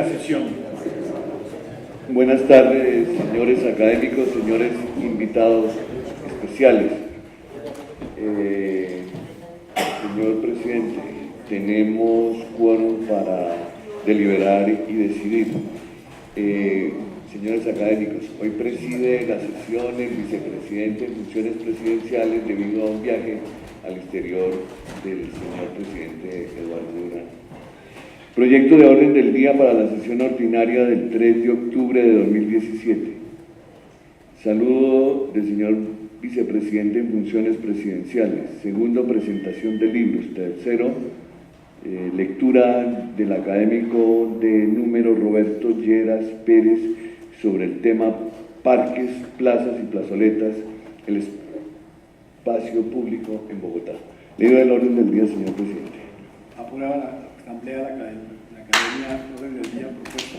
la sesión. Buenas tardes, señores académicos, señores invitados especiales. Señor presidente, tenemos quórum para deliberar y decidir. Señores académicos, hoy preside la sesión el vicepresidente en funciones presidenciales debido a un viaje al exterior del señor presidente Eduardo Durán. Proyecto de orden del día para la sesión ordinaria del 3 de octubre de 2017. Saludo del señor vicepresidente en funciones presidenciales. Segundo, presentación de libros. Tercero, lectura del académico de número Roberto Lleras Pérez sobre el tema parques, plazas y plazoletas, el espacio público en Bogotá. Leo el orden del día, señor presidente. Aprueba la Asamblea de la Academia, orden del día propuesto.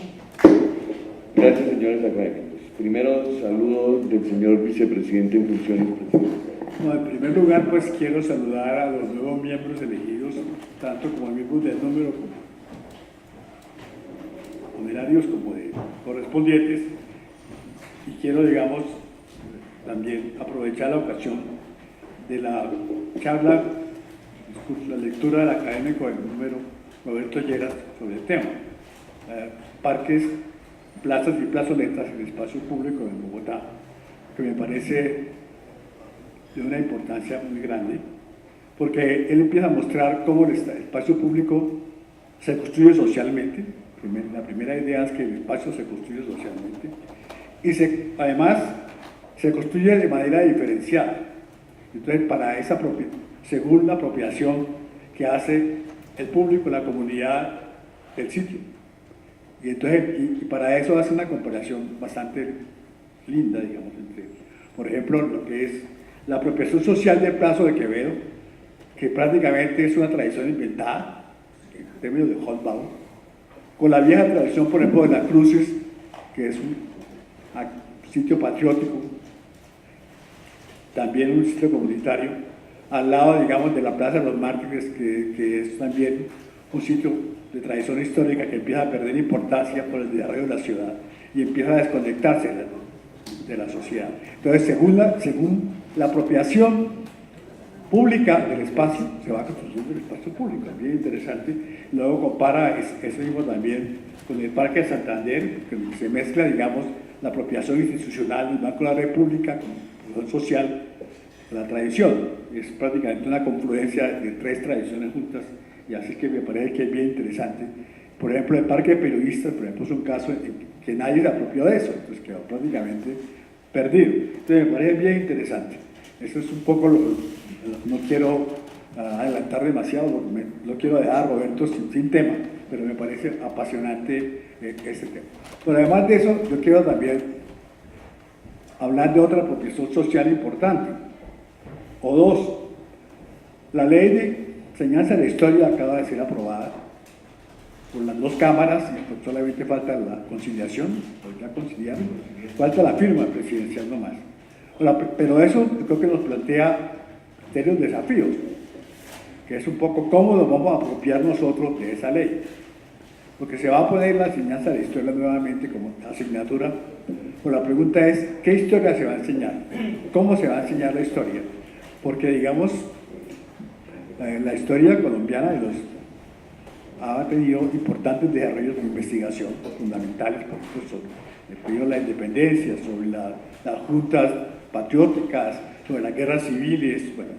Gracias, señores académicos. Primero, saludos del señor vicepresidente en funciones presidenciales. No, en primer lugar, pues quiero saludar a los nuevos miembros elegidos, tanto como miembros del número como honorarios como de correspondientes, y quiero, digamos, también aprovechar la ocasión de la charla, la lectura del académico del número Roberto Lleras sobre el tema, parques, plazas y plazoletas en el espacio público en Bogotá, que me parece de una importancia muy grande, porque él empieza a mostrar cómo el espacio público se construye socialmente. La primera idea es que el espacio se construye socialmente y además se construye de manera diferenciada. Entonces, para esa según la apropiación que hace el público, la comunidad del sitio. Y entonces, y para eso hace una comparación bastante linda, digamos, entre, por ejemplo, lo que es la apropiación social del Plazo de Quevedo, que prácticamente es una tradición inventada, en términos de Hobsbawm, con la vieja tradición, por ejemplo, de las Cruces, que es un sitio patriótico, también un sitio comunitario, al lado, digamos, de la Plaza de los Mártires, que es también un sitio de tradición histórica que empieza a perder importancia por el desarrollo de la ciudad y empieza a desconectarse de la sociedad. Entonces, según la apropiación pública del espacio, se va construyendo el espacio público, es bien interesante. Luego compara eso mismo también con el Parque de Santander, que se mezcla, digamos, la apropiación institucional del Banco de la República con la social, la tradición. Es prácticamente una confluencia de tres tradiciones juntas, y así que me parece que es bien interesante. Por ejemplo, el Parque de Periodistas, por ejemplo, es un caso en que nadie se apropió de eso, entonces quedó prácticamente perdido. Entonces me parece bien interesante. Eso es un poco, no quiero adelantar demasiado, porque no quiero dejar a Roberto sin tema, pero me parece apasionante este tema. Pero además de eso, yo quiero también hablar de otra apropiación social importante, o dos. La ley de enseñanza de la historia acaba de ser aprobada por las dos cámaras, y solamente falta la conciliación, pues ya conciliaron, falta la firma presidencial nomás. Pero eso yo creo que nos plantea serios desafíos, que es un poco cómo nos vamos a apropiar nosotros de esa ley, porque se va a poner la enseñanza de la historia nuevamente como asignatura, pero la pregunta es, ¿qué historia se va a enseñar? ¿Cómo se va a enseñar la historia? Porque, digamos, la historia colombiana ha tenido importantes desarrollos de investigación fundamentales, por ejemplo, sobre el periodo de la independencia, sobre las juntas patrióticas, sobre las guerras civiles, bueno,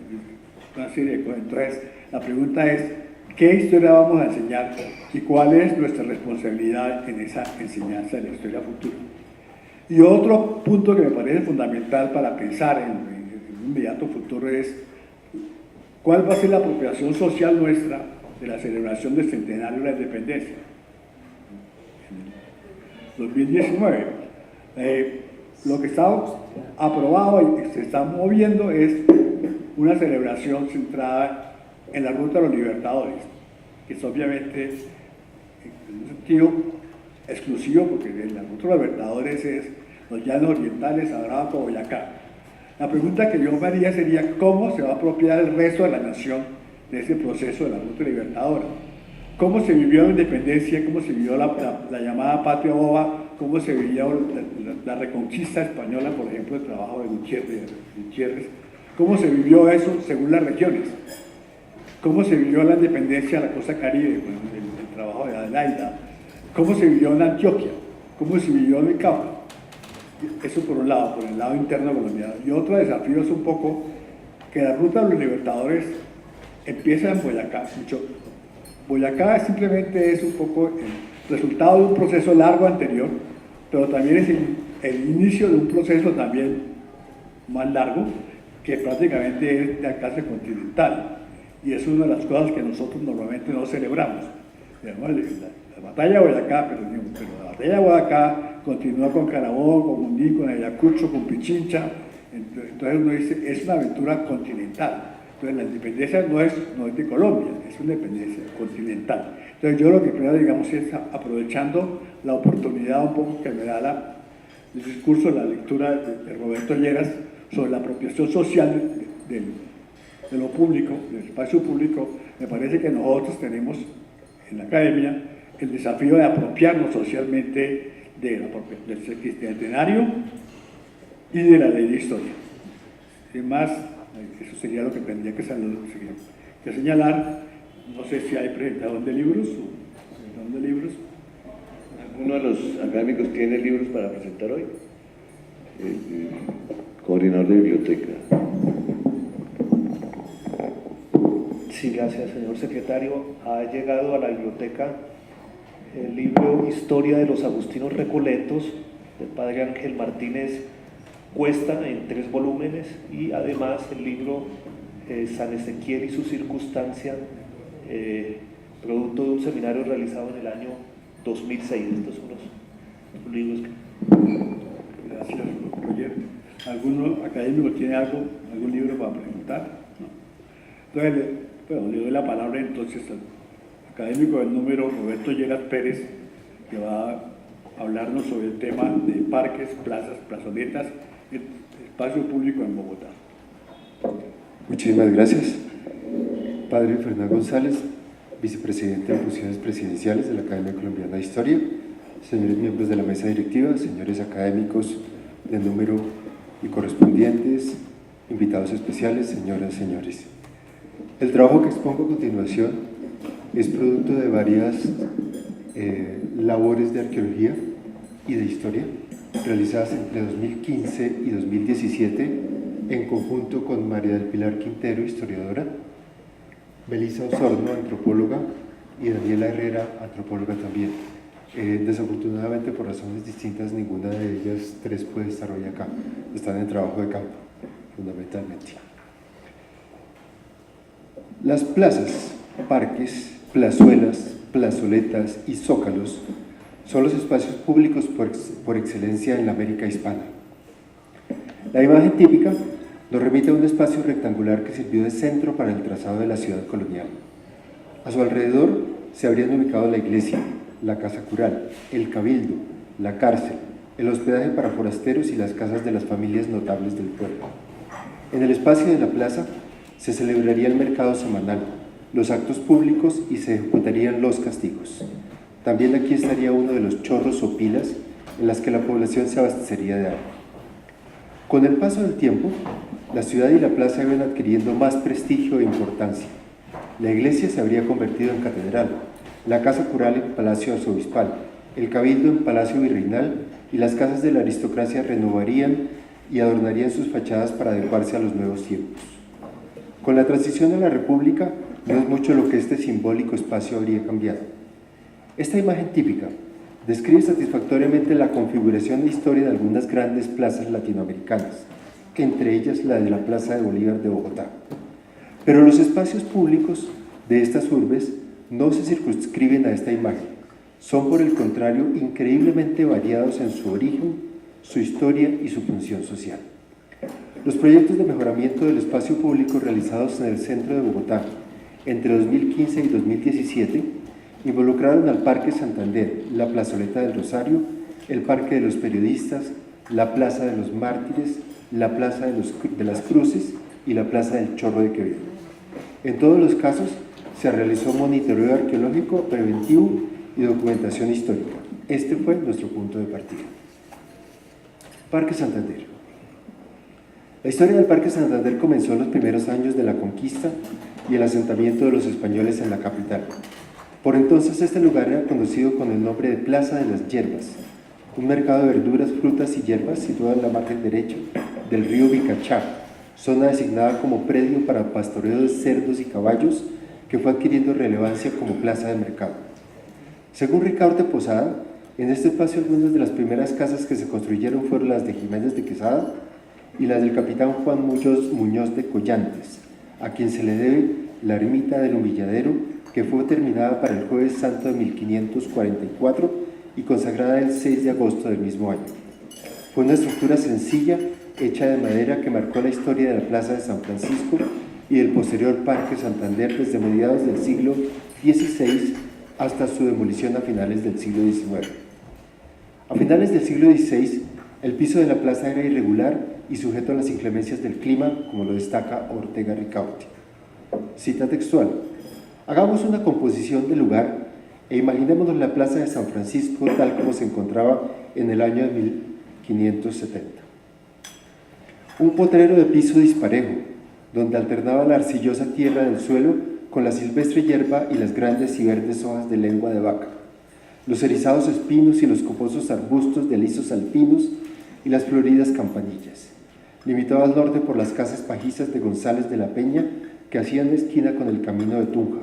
una serie de cosas. Entonces, la pregunta es, ¿qué historia vamos a enseñar y cuál es nuestra responsabilidad en esa enseñanza de la historia futura? Y otro punto que me parece fundamental para pensar en un inmediato futuro es cuál va a ser la apropiación social nuestra de la celebración del centenario de la independencia. En 2019, lo que está aprobado y se está moviendo es una celebración centrada en la ruta de los libertadores, que es obviamente en un sentido exclusivo, porque la ruta de los libertadores es los llanos orientales, Arauca, Boyacá. La pregunta que yo me haría sería cómo se va a apropiar el resto de la nación de ese proceso de la ruta libertadora, cómo se vivió la independencia, cómo se vivió la llamada patria boba, cómo se vivió la reconquista española, por ejemplo, el trabajo de Gutiérrez, cómo se vivió eso según las regiones, cómo se vivió la independencia de la costa caribe, el trabajo de Adelaida, cómo se vivió en Antioquia, cómo se vivió en el Cauca. Eso por un lado, por el lado interno colombiano. Y otro desafío es un poco que la ruta de los libertadores empieza en Boyacá. Boyacá simplemente es un poco el resultado de un proceso largo anterior, pero también es el inicio de un proceso también más largo, que prácticamente es de alcance continental. Y es una de las cosas que nosotros normalmente no celebramos. La batalla de Boyacá, pero la batalla de Boyacá continúa con Carabobo, con Junín, con Ayacucho, con Pichincha. Entonces uno dice, es una aventura continental. Entonces la independencia no es de Colombia, es una independencia continental. Entonces yo lo que creo, digamos, es aprovechando la oportunidad un poco que me da el discurso, la lectura de Roberto Lleras sobre la apropiación social de lo público, del espacio público. Me parece que nosotros tenemos en la academia el desafío de apropiarnos socialmente del sexentenario y de la ley de historia. Además, eso sería lo que tendría que señalar. No sé si hay presentación de libros. ¿Alguno de los académicos tiene libros para presentar hoy? El coordinador de biblioteca. Sí, gracias, señor secretario. Ha llegado a la biblioteca el libro Historia de los Agustinos Recoletos del padre Ángel Martínez Cuesta en 3 volúmenes, y además el libro San Ezequiel y su circunstancia, producto de un seminario realizado en el año 2006. Estos son los libros que... Gracias, Roger. ¿Alguno académico tiene algún libro para preguntar? No. Entonces, le doy la palabra entonces al académico del número, Roberto Lleras Pérez, que va a hablarnos sobre el tema de parques, plazas, plazoletas, el espacio público en Bogotá. Muchísimas gracias. Padre Fernando González, vicepresidente de Funciones Presidenciales de la Academia Colombiana de Historia, señores miembros de la mesa directiva, señores académicos del número y correspondientes, invitados especiales, señoras y señores. El trabajo que expongo a continuación es producto de varias labores de arqueología y de historia realizadas entre 2015 y 2017 en conjunto con María del Pilar Quintero, historiadora, Melissa Osorno, antropóloga, y Daniela Herrera, antropóloga también. Desafortunadamente, por razones distintas, ninguna de ellas 3 puede estar hoy acá. Están en trabajo de campo, fundamentalmente. Las plazas, parques, plazuelas, plazoletas y zócalos son los espacios públicos por excelencia en la América hispana. La imagen típica nos remite a un espacio rectangular que sirvió de centro para el trazado de la ciudad colonial. A su alrededor se habrían ubicado la iglesia, la casa cural, el cabildo, la cárcel, el hospedaje para forasteros y las casas de las familias notables del pueblo. En el espacio de la plaza se celebraría el mercado semanal, los actos públicos y se ejecutarían los castigos. También aquí estaría uno de los chorros o pilas en las que la población se abastecería de agua. Con el paso del tiempo, la ciudad y la plaza iban adquiriendo más prestigio e importancia. La iglesia se habría convertido en catedral, la casa cural en palacio arzobispal, el cabildo en palacio virreinal, y las casas de la aristocracia renovarían y adornarían sus fachadas para adecuarse a los nuevos tiempos. Con la transición a la República, no es mucho lo que este simbólico espacio habría cambiado. Esta imagen típica describe satisfactoriamente la configuración e historia de algunas grandes plazas latinoamericanas, entre ellas la de la Plaza de Bolívar de Bogotá. Pero los espacios públicos de estas urbes no se circunscriben a esta imagen, son por el contrario increíblemente variados en su origen, su historia y su función social. Los proyectos de mejoramiento del espacio público realizados en el centro de Bogotá entre 2015 y 2017 involucraron al Parque Santander, la Plazoleta del Rosario, el Parque de los Periodistas, la Plaza de los Mártires, la Plaza de las Cruces y la Plaza del Chorro de Quevedo. En todos los casos se realizó monitoreo arqueológico, preventivo y documentación histórica. Este fue nuestro punto de partida. Parque Santander. La historia del Parque Santander comenzó en los primeros años de la conquista y el asentamiento de los españoles en la capital. Por entonces este lugar era conocido con el nombre de Plaza de las Hierbas, un mercado de verduras, frutas y hierbas situado en la margen derecha del río Vicachá, zona designada como predio para pastoreo de cerdos y caballos, que fue adquiriendo relevancia como plaza de mercado. Según Ricardo de Posada, en este espacio algunas de las primeras casas que se construyeron fueron las de Jiménez de Quesada y las del capitán Juan Muñoz de Collantes, a quien se le debe la ermita del Humilladero, que fue terminada para el Jueves Santo de 1544 y consagrada el 6 de agosto del mismo año. Fue una estructura sencilla, hecha de madera, que marcó la historia de la Plaza de San Francisco y del posterior Parque Santander desde mediados del siglo XVI hasta su demolición a finales del siglo XIX. A finales del siglo XVI, el piso de la plaza era irregular y sujeto a las inclemencias del clima, como lo destaca Ortega Ricaurte. Cita textual: hagamos una composición del lugar e imaginémonos la plaza de San Francisco tal como se encontraba en el año de 1570. Un potrero de piso disparejo, donde alternaba la arcillosa tierra del suelo con la silvestre hierba y las grandes y verdes hojas de lengua de vaca, los erizados espinos y los coposos arbustos de alisos alpinos y las floridas campanillas, limitado al norte por las casas pajizas de González de la Peña, que hacían esquina con el camino de Tunja,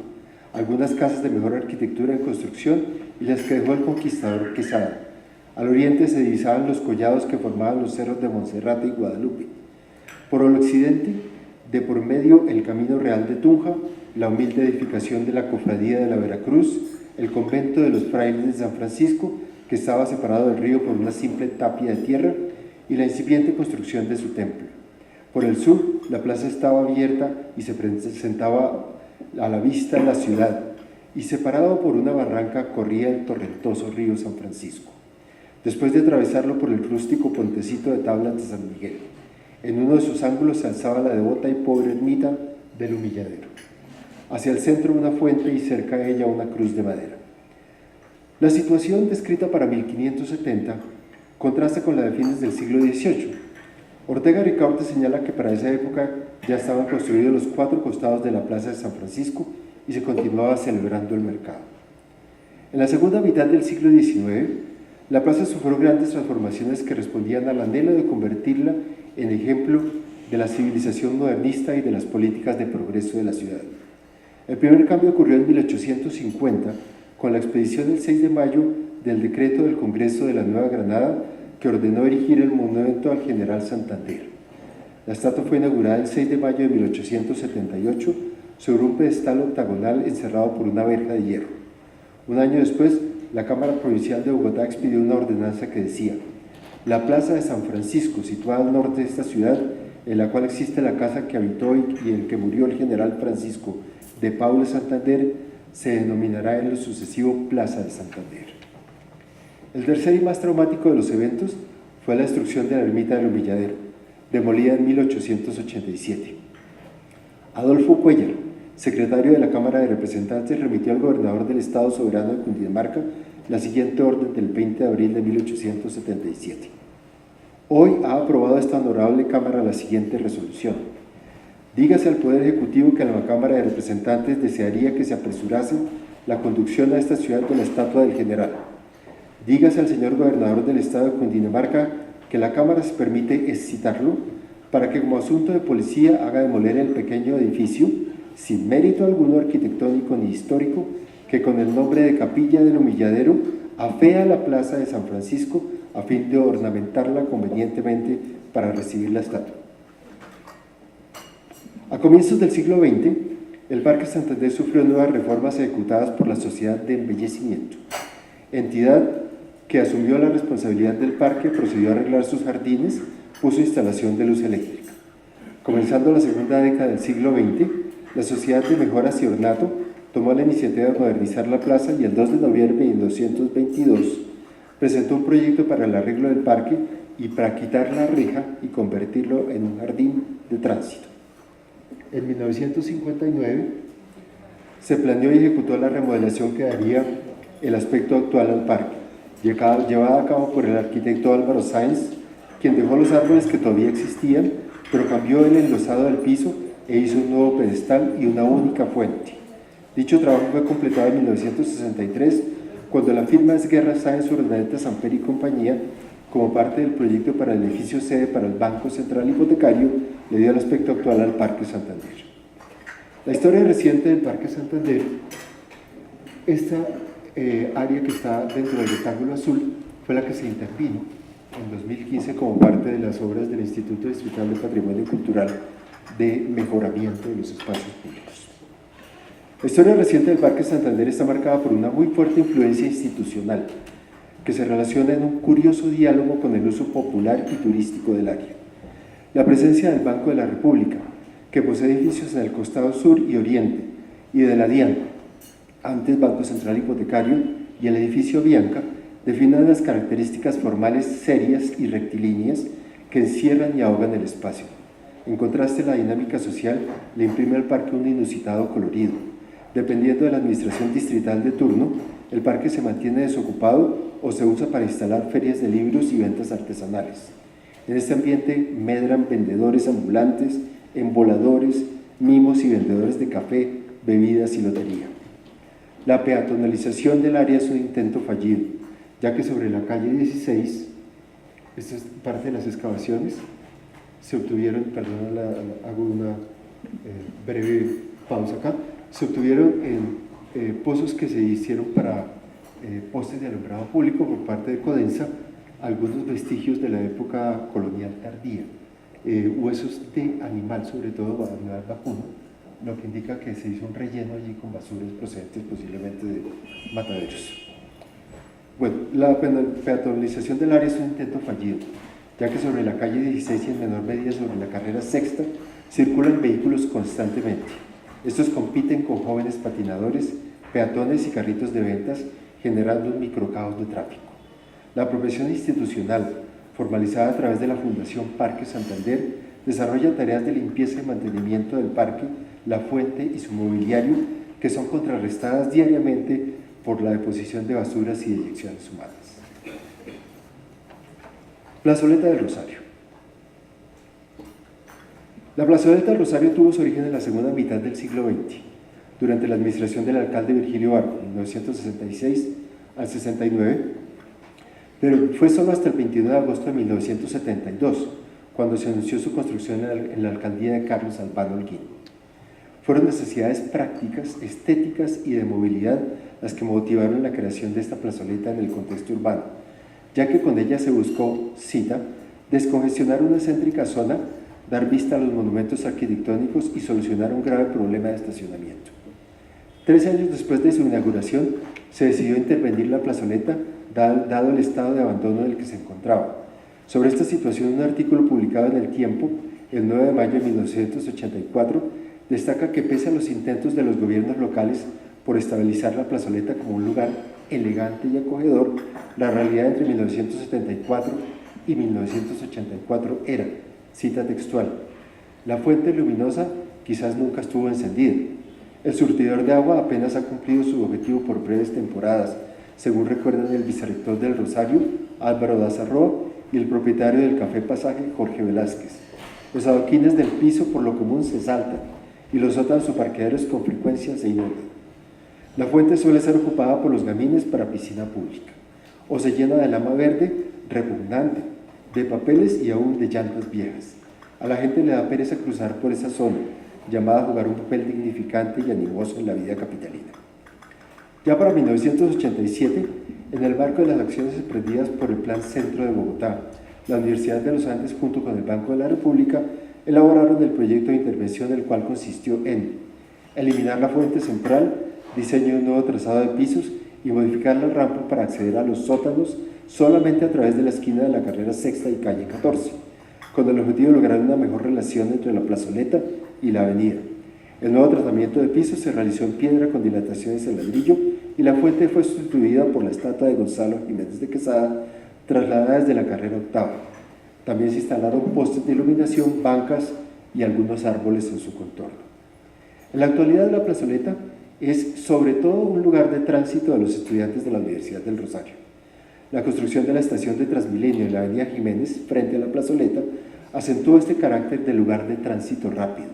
algunas casas de mejor arquitectura en construcción y las que dejó el conquistador Quesada. Al oriente se divisaban los collados que formaban los cerros de Monserrate y Guadalupe. Por el occidente, de por medio el Camino Real de Tunja, la humilde edificación de la Cofradía de la Veracruz, el convento de los frailes de San Francisco, que estaba separado del río por una simple tapia de tierra, y la incipiente construcción de su templo. Por el sur, la plaza estaba abierta y se presentaba a la vista la ciudad, y separado por una barranca corría el torrentoso río San Francisco. Después de atravesarlo por el rústico puentecito de tablas de San Miguel, en uno de sus ángulos se alzaba la devota y pobre ermita del Humilladero. Hacia el centro una fuente y cerca de ella una cruz de madera. La situación descrita para 1570 contrasta con la de fines del siglo XVIII. Ortega Ricaurte señala que para esa época ya estaban construidos los 4 costados de la plaza de San Francisco y se continuaba celebrando el mercado. En la segunda mitad del siglo XIX, la plaza sufrió grandes transformaciones que respondían al anhelo de convertirla en ejemplo de la civilización modernista y de las políticas de progreso de la ciudad. El primer cambio ocurrió en 1850 con la expedición del 6 de mayo del decreto del Congreso de la Nueva Granada que ordenó erigir el monumento al general Santander. La estatua fue inaugurada el 6 de mayo de 1878 sobre un pedestal octagonal encerrado por una verja de hierro. Un año después, la Cámara Provincial de Bogotá expidió una ordenanza que decía: la plaza de San Francisco, situada al norte de esta ciudad, en la cual existe la casa que habitó y en que murió el general Francisco de Paula Santander, se denominará en lo sucesivo Plaza de Santander. El tercer y más traumático de los eventos fue la destrucción de la ermita del Humilladero, demolida en 1887. Adolfo Cuéllar, secretario de la Cámara de Representantes, remitió al gobernador del Estado Soberano de Cundinamarca la siguiente orden del 20 de abril de 1877. Hoy ha aprobado esta honorable Cámara la siguiente resolución: dígase al Poder Ejecutivo que la Cámara de Representantes desearía que se apresurase la conducción a esta ciudad de la estatua del general. Dígase al señor gobernador del Estado de Cundinamarca que la Cámara se permite excitarlo para que como asunto de policía haga demoler el pequeño edificio, sin mérito alguno arquitectónico ni histórico, que con el nombre de Capilla del Humilladero afea la plaza de San Francisco a fin de ornamentarla convenientemente para recibir la estatua. A comienzos del siglo XX, el Parque Santander sufrió nuevas reformas ejecutadas por la Sociedad de Embellecimiento, entidad que asumió la responsabilidad del parque, procedió a arreglar sus jardines, puso instalación de luz eléctrica. Comenzando la segunda década del siglo XX, la Sociedad de Mejoras y Ornato tomó la iniciativa de modernizar la plaza y el 2 de noviembre de 1922 presentó un proyecto para el arreglo del parque y para quitar la reja y convertirlo en un jardín de tránsito. En 1959 se planeó y ejecutó la remodelación que daría el aspecto actual al parque, llevada a cabo por el arquitecto Álvaro Sáenz, quien dejó los árboles que todavía existían, pero cambió el enlosado del piso e hizo un nuevo pedestal y una única fuente. Dicho trabajo fue completado en 1963, cuando la firma Esguerra Sáenz Urdaneta Samper y compañía, como parte del proyecto para el edificio sede para el Banco Central Hipotecario, le dio el aspecto actual al Parque Santander. La historia reciente del Parque Santander, esta área que está dentro del rectángulo azul, fue la que se intervino en 2015 como parte de las obras del Instituto Distrital de Patrimonio Cultural de mejoramiento de los espacios públicos. La historia reciente del Parque Santander está marcada por una muy fuerte influencia institucional que se relaciona en un curioso diálogo con el uso popular y turístico del área. La presencia del Banco de la República, que posee edificios en el costado sur y oriente, y de la DIAN, antes Banco Central Hipotecario, y el edificio Bianca, definen las características formales serias y rectilíneas que encierran y ahogan el espacio. En contraste, la dinámica social le imprime al parque un inusitado colorido. Dependiendo de la administración distrital de turno, el parque se mantiene desocupado o se usa para instalar ferias de libros y ventas artesanales. En este ambiente medran vendedores ambulantes, emboladores, mimos y vendedores de café, bebidas y lotería. La peatonalización del área es un intento fallido, ya que sobre la calle 16, esta es parte de las excavaciones, se obtuvieron, perdón, hago una breve pausa acá, se obtuvieron pozos que se hicieron para postes de alumbrado público por parte de Codensa, algunos vestigios de la época colonial tardía, huesos de animal, sobre todo animal vacuno, lo que indica que se hizo un relleno allí con basuras procedentes posiblemente de mataderos. Bueno, la peatonalización del área es un intento fallido, ya que sobre la calle 16 y en menor medida sobre la carrera sexta circulan vehículos constantemente. Estos compiten con jóvenes patinadores, peatones y carritos de ventas, generando un microcaos de tráfico. La profesión institucional, formalizada a través de la Fundación Parque Santander, desarrolla tareas de limpieza y mantenimiento del parque, la fuente y su mobiliario, que son contrarrestadas diariamente por la deposición de basuras y deyecciones humanas. Plazoleta del Rosario. La Plazoleta del Rosario tuvo su origen en la segunda mitad del siglo XX, durante la administración del alcalde Virgilio Barco, 1966 al 69, pero fue solo hasta el 21 de agosto de 1972, cuando se anunció su construcción en la alcaldía de Carlos Albano Holguín. Fueron necesidades prácticas, estéticas y de movilidad las que motivaron la creación de esta plazoleta en el contexto urbano, ya que con ella se buscó, cita, descongestionar una céntrica zona, dar vista a los monumentos arquitectónicos y solucionar un grave problema de estacionamiento. 13 años después de su inauguración, se decidió intervenir la plazoleta, dado el estado de abandono en el que se encontraba. Sobre esta situación, un artículo publicado en El Tiempo, el 9 de mayo de 1984, destaca que pese a los intentos de los gobiernos locales por estabilizar la plazoleta como un lugar elegante y acogedor, la realidad entre 1974 y 1984 era, cita textual, la fuente luminosa quizás nunca estuvo encendida. El surtidor de agua apenas ha cumplido su objetivo por breves temporadas, según recuerdan el vicerrector del Rosario, Álvaro Daza Roa, y el propietario del Café Pasaje, Jorge Velázquez. Los adoquines del piso por lo común se saltan y los sótanos o parqueaderos con frecuencia se inundan. La fuente suele ser ocupada por los gamines para piscina pública, o se llena de lama verde repugnante, de papeles y aún de llantas viejas. A la gente le da pereza cruzar por esa zona, llamada a jugar un papel dignificante y animoso en la vida capitalina. Ya para 1987, en el marco de las acciones emprendidas por el Plan Centro de Bogotá, la Universidad de los Andes junto con el Banco de la República elaboraron el proyecto de intervención, el cual consistió en eliminar la fuente central, diseño de un nuevo trazado de pisos y modificar la rampa para acceder a los sótanos solamente a través de la esquina de la carrera sexta y calle 14, con el objetivo de lograr una mejor relación entre la plazoleta y la avenida. El nuevo tratamiento de pisos se realizó en piedra con dilataciones en ladrillo y la fuente fue sustituida por la estatua de Gonzalo Jiménez de Quesada, trasladada desde la carrera octava. También se instalaron postes de iluminación, bancas y algunos árboles en su contorno. En la actualidad, la plazoleta es sobre todo un lugar de tránsito de los estudiantes de la Universidad del Rosario. La construcción de la estación de Transmilenio en la avenida Jiménez, frente a la plazoleta, acentúa este carácter de lugar de tránsito rápido.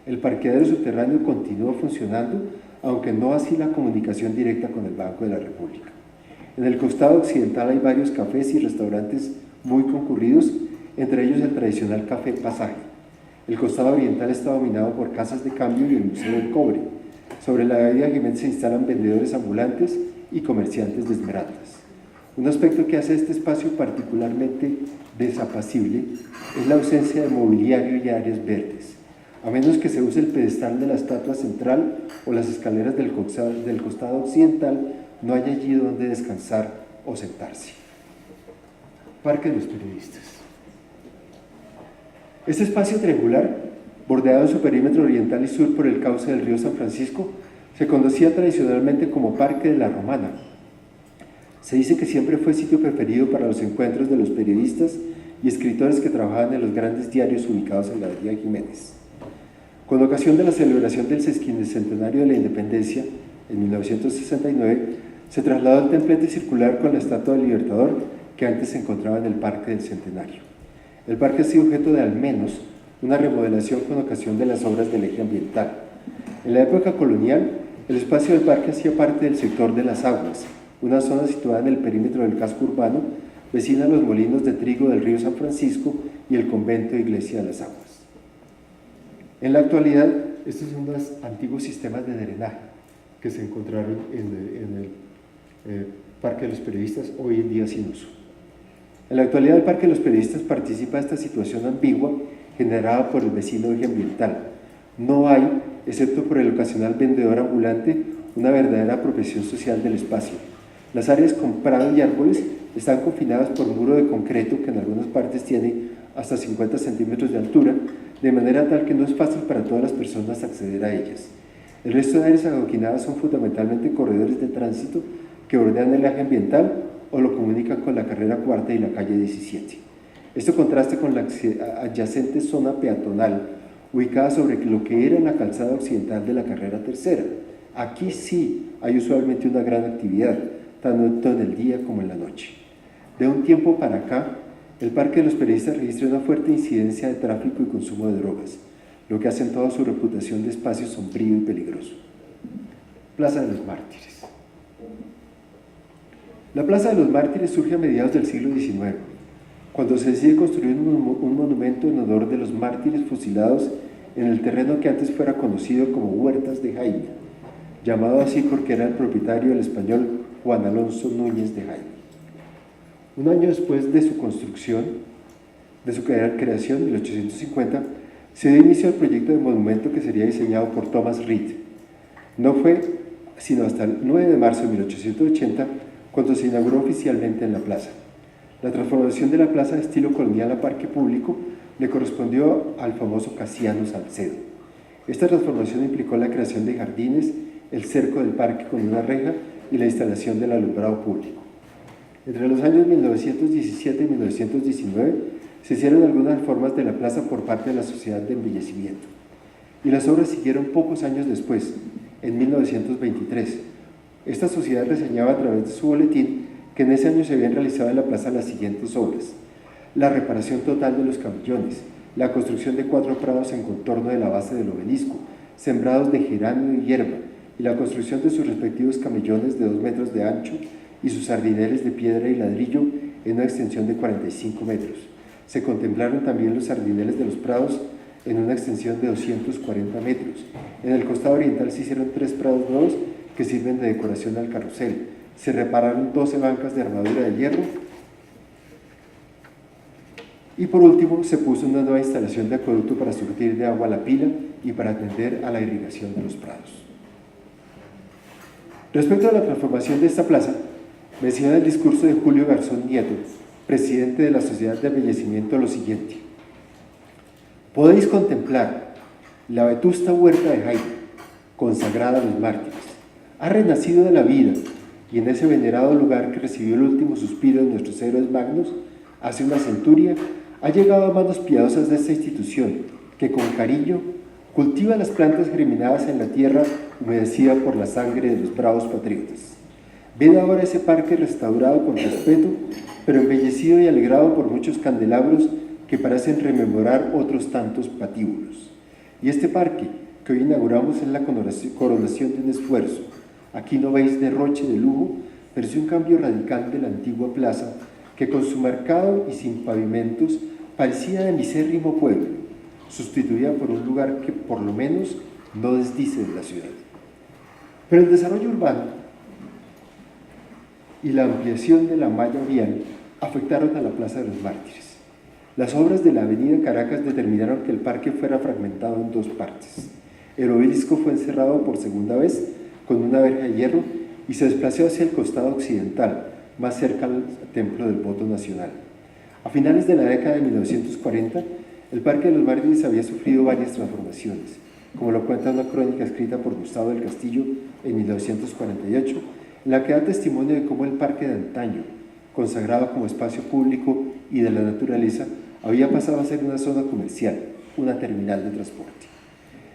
El parqueadero subterráneo continúa funcionando, aunque no así la comunicación directa con el Banco de la República. En el costado occidental hay varios cafés y restaurantes muy concurridos, entre ellos el tradicional Café Pasaje. El costado oriental está dominado por casas de cambio y el Museo del Cobre. Sobre la avenida Jiménez se instalan vendedores ambulantes y comerciantes de esmeraldas. Un aspecto que hace este espacio particularmente desapacible es la ausencia de mobiliario y áreas verdes, a menos que se use el pedestal de la estatua central o las escaleras del costado occidental, no hay allí donde descansar o sentarse. Parque de los Periodistas. Este espacio triangular, bordeado en su perímetro oriental y sur por el cauce del río San Francisco, se conocía tradicionalmente como Parque de la Romana. Se dice que siempre fue sitio preferido para los encuentros de los periodistas y escritores que trabajaban en los grandes diarios ubicados en la avenida Jiménez. Con ocasión de la celebración del sesquicentenario de la Independencia, en 1969, se trasladó el templete circular con la estatua del Libertador que antes se encontraba en el Parque del Centenario. El parque ha sido objeto de al menos una remodelación con ocasión de las obras del eje ambiental. En la época colonial, el espacio del parque hacía parte del sector de las aguas, una zona situada en el perímetro del casco urbano, vecina a los molinos de trigo del río San Francisco y el convento de Iglesia de las Aguas. En la actualidad, estos son los antiguos sistemas de drenaje que se encontraron en el Parque de los Periodistas, hoy en día sin uso. En la actualidad, el Parque de los Periodistas participa de esta situación ambigua generada por el vecino eje ambiental. No hay, excepto por el ocasional vendedor ambulante, una verdadera apropiación social del espacio. Las áreas con prado y árboles están confinadas por un muro de concreto que en algunas partes tiene hasta 50 centímetros de altura, de manera tal que no es fácil para todas las personas acceder a ellas. El resto de áreas adoquinadas son fundamentalmente corredores de tránsito que bordean el eje ambiental o lo comunican con la carrera cuarta y la calle 17. Esto contrasta con la adyacente zona peatonal, ubicada sobre lo que era la calzada occidental de la carrera tercera. Aquí sí hay usualmente una gran actividad, tanto en el día como en la noche. De un tiempo para acá, el Parque de los Periodistas registra una fuerte incidencia de tráfico y consumo de drogas, lo que ha acentuado su reputación de espacio sombrío y peligroso. Plaza de los Mártires. La Plaza de los Mártires surge a mediados del siglo XIX, cuando se decide construir un monumento en honor de los mártires fusilados en el terreno que antes fuera conocido como Huertas de Jaime, llamado así porque era el propietario el español Juan Alonso Núñez de Jaime. Un año después de su construcción, de su creación, en 1850, se dio inicio al proyecto de monumento que sería diseñado por Thomas Reed. No fue sino hasta el 9 de marzo de 1880 cuando se inauguró oficialmente en la plaza. La transformación de la plaza de estilo colonial a parque público le correspondió al famoso Casiano Salcedo. Esta transformación implicó la creación de jardines, el cerco del parque con una reja y la instalación del alumbrado público. Entre los años 1917 y 1919 se hicieron algunas reformas de la plaza por parte de la Sociedad de Embellecimiento, y las obras siguieron pocos años después, en 1923. Esta sociedad reseñaba a través de su boletín que en ese año se habían realizado en la plaza las siguientes obras: la reparación total de los camellones, la construcción de 4 prados en contorno de la base del obelisco, sembrados de geranio y hierba, y la construcción de sus respectivos camellones de 2 metros de ancho y sus sardineles de piedra y ladrillo en una extensión de 45 metros. Se contemplaron también los sardineles de los prados en una extensión de 240 metros. En el costado oriental se hicieron 3 prados nuevos que sirven de decoración al carrusel. Se repararon 12 bancas de armadura de hierro y por último se puso una nueva instalación de acueducto para surtir de agua la pila y para atender a la irrigación de los prados. Respecto a la transformación de esta plaza, menciona el discurso de Julio Garzón Nieto, presidente de la Sociedad de Embellecimiento, lo siguiente: podéis contemplar la vetusta huerta de Jaime, consagrada a los mártires. Ha renacido de la vida y en ese venerado lugar que recibió el último suspiro de nuestros héroes magnos, hace una centuria, ha llegado a manos piadosas de esta institución, que con cariño Cultiva las plantas germinadas en la tierra humedecida por la sangre de los bravos patriotas. Ved ahora ese parque restaurado con respeto, pero embellecido y alegrado por muchos candelabros que parecen rememorar otros tantos patíbulos. Y este parque que hoy inauguramos es la coronación de un esfuerzo. Aquí no veis derroche de lujo, pero es un cambio radical de la antigua plaza que con su mercado y sin pavimentos parecía de misérrimo pueblo, sustituida por un lugar que por lo menos no desdice de la ciudad. Pero el desarrollo urbano y la ampliación de la malla vial afectaron a la Plaza de los Mártires. Las obras de la avenida Caracas determinaron que el parque fuera fragmentado en dos partes. El obelisco fue encerrado por segunda vez con una verja de hierro y se desplazó hacia el costado occidental, más cerca al Templo del Voto Nacional. A finales de la década de 1940, el Parque de los Mártires había sufrido varias transformaciones, como lo cuenta una crónica escrita por Gustavo del Castillo en 1948, en la que da testimonio de cómo el parque de antaño, consagrado como espacio público y de la naturaleza, había pasado a ser una zona comercial, una terminal de transporte.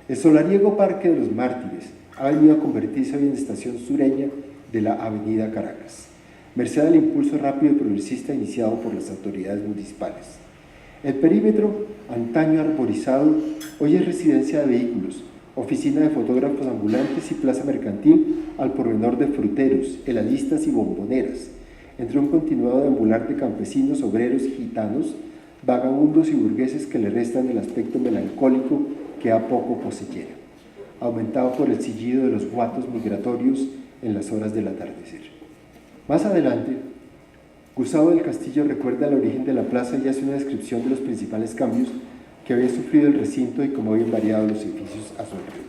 El solariego Parque de los Mártires ha venido a convertirse hoy en estación sureña de la avenida Caracas, merced al impulso rápido y progresista iniciado por las autoridades municipales. El perímetro, antaño arborizado, hoy es residencia de vehículos, oficina de fotógrafos ambulantes y plaza mercantil al pormenor de fruteros, heladistas y bomboneras, entre un continuado deambular de campesinos, obreros y gitanos, vagabundos y burgueses que le restan el aspecto melancólico que a poco poseyera, aumentado por el sillido de los guatos migratorios en las horas del atardecer. Más adelante, Gustavo del Castillo recuerda el origen de la plaza y hace una descripción de los principales cambios que había sufrido el recinto y cómo habían variado los edificios a su alrededor.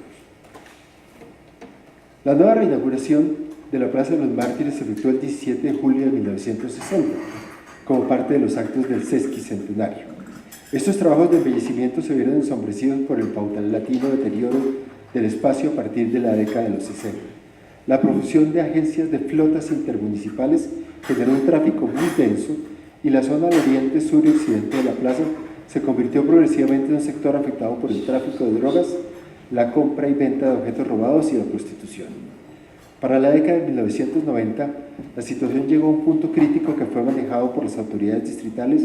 La nueva reinauguración de la Plaza de los Mártires se efectuó el 17 de julio de 1960, como parte de los actos del sesquicentenario. Estos trabajos de embellecimiento se vieron ensombrecidos por el paulatino deterioro del espacio a partir de la década de los 60. La profusión de agencias de flotas intermunicipales generó un tráfico muy denso y la zona al oriente, sur y occidente de la plaza se convirtió progresivamente en un sector afectado por el tráfico de drogas, la compra y venta de objetos robados y la prostitución. Para la década de 1990, la situación llegó a un punto crítico que fue manejado por las autoridades distritales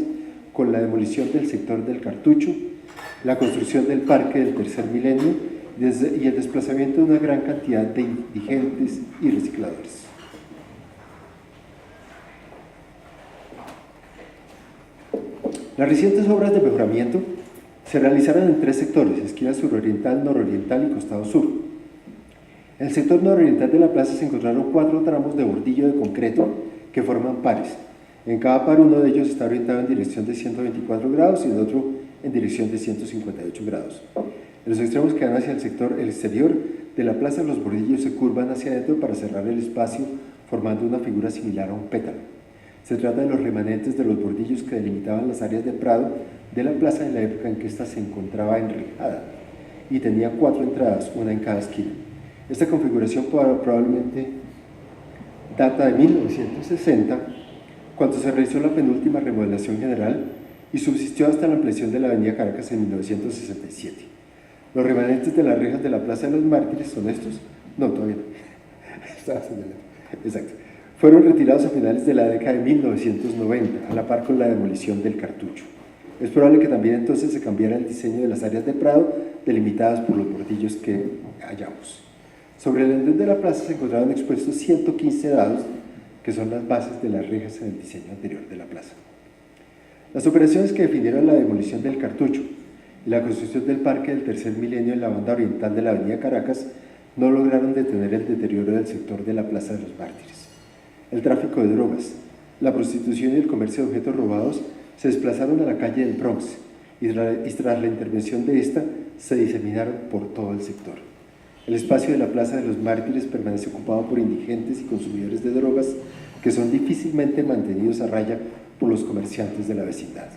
con la demolición del sector del Cartucho, la construcción del Parque del Tercer Milenio y el desplazamiento de una gran cantidad de indigentes y recicladores. Las recientes obras de mejoramiento se realizaron en tres sectores: esquina suroriental, nororiental y costado sur. En el sector nororiental de la plaza se encontraron 4 tramos de bordillo de concreto que forman pares. En cada par uno de ellos está orientado en dirección de 124 grados y el otro en dirección de 158 grados. En los extremos que dan hacia el exterior de la plaza, los bordillos se curvan hacia adentro para cerrar el espacio, formando una figura similar a un pétalo. Se trata de los remanentes de los bordillos que delimitaban las áreas de prado de la plaza en la época en que ésta se encontraba enrejada y tenía 4 entradas, una en cada esquina. Esta configuración probablemente data de 1960, cuando se realizó la penúltima remodelación general y subsistió hasta la ampliación de la avenida Caracas en 1967. Los remanentes de las rejas de la Plaza de los Mártires son estos. No, todavía no. Estaba señalando. Exacto. Fueron retirados a finales de la década de 1990, a la par con la demolición del Cartucho. Es probable que también entonces se cambiara el diseño de las áreas de prado delimitadas por los bordillos que hallamos. Sobre el andén de la plaza se encontraron expuestos 115 dados, que son las bases de las rejas en el diseño anterior de la plaza. Las operaciones que definieron la demolición del Cartucho y la construcción del Parque del Tercer Milenio en la banda oriental de la avenida Caracas no lograron detener el deterioro del sector de la Plaza de los Mártires. El tráfico de drogas, la prostitución y el comercio de objetos robados se desplazaron a la calle del Bronx y tras la intervención de esta se diseminaron por todo el sector. El espacio de la Plaza de los Mártires permanece ocupado por indigentes y consumidores de drogas que son difícilmente mantenidos a raya por los comerciantes de la vecindad.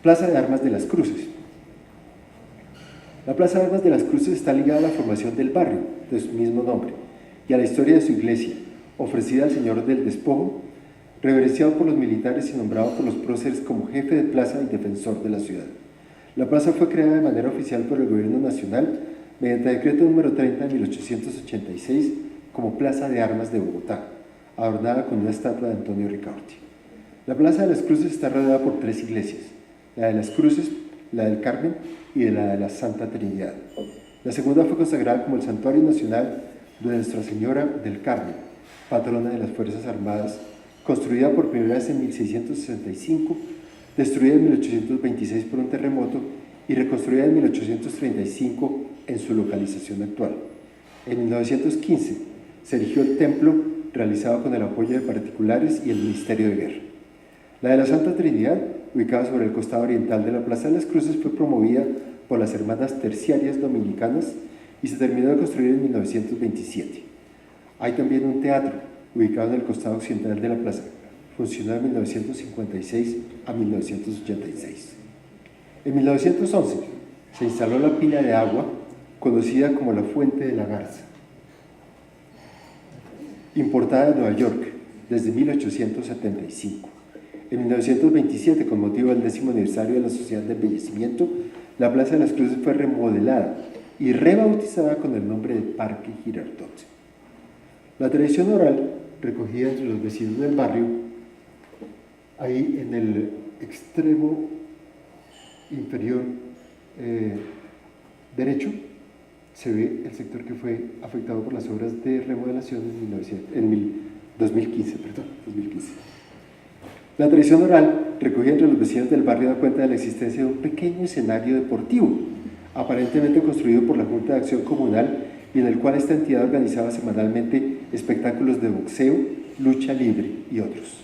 Plaza de Armas de las Cruces. La Plaza de Armas de las Cruces está ligada a la formación del barrio, de su mismo nombre, y a la historia de su iglesia, ofrecida al Señor del Despojo, reverenciado por los militares y nombrado por los próceres como jefe de plaza y defensor de la ciudad. La plaza fue creada de manera oficial por el Gobierno Nacional mediante decreto número 30 de 1886 como Plaza de Armas de Bogotá, adornada con una estatua de Antonio Ricaurte. La Plaza de las Cruces está rodeada por 3 iglesias, la de las Cruces, la del Carmen y la de la Santa Trinidad. La segunda fue consagrada como el Santuario Nacional de Nuestra Señora del Carmen, patrona de las Fuerzas Armadas, construida por primera vez en 1665, destruida en 1826 por un terremoto y reconstruida en 1835 en su localización actual. En 1915 se erigió el templo realizado con el apoyo de particulares y el Ministerio de Guerra. La de la Santa Trinidad, ubicada sobre el costado oriental de la Plaza de las Cruces, fue promovida por las Hermanas Terciarias Dominicanas y se terminó de construir en 1927. Hay también un teatro ubicado en el costado occidental de la plaza. Funcionó de 1956 a 1986. En 1911 se instaló la pila de agua conocida como la Fuente de la Garza, importada de Nueva York desde 1875. En 1927, con motivo del 10º aniversario de la Sociedad de Embellecimiento, la Plaza de las Cruces fue remodelada y rebautizada con el nombre de Parque Girardot. La tradición oral, recogida entre los vecinos del barrio, ahí en el extremo inferior derecho, se ve el sector que fue afectado por las obras de remodelación en 2015. La tradición oral, recogida entre los vecinos del barrio, da cuenta de la existencia de un pequeño escenario deportivo, aparentemente construido por la Junta de Acción Comunal y en el cual esta entidad organizaba semanalmente espectáculos de boxeo, lucha libre y otros.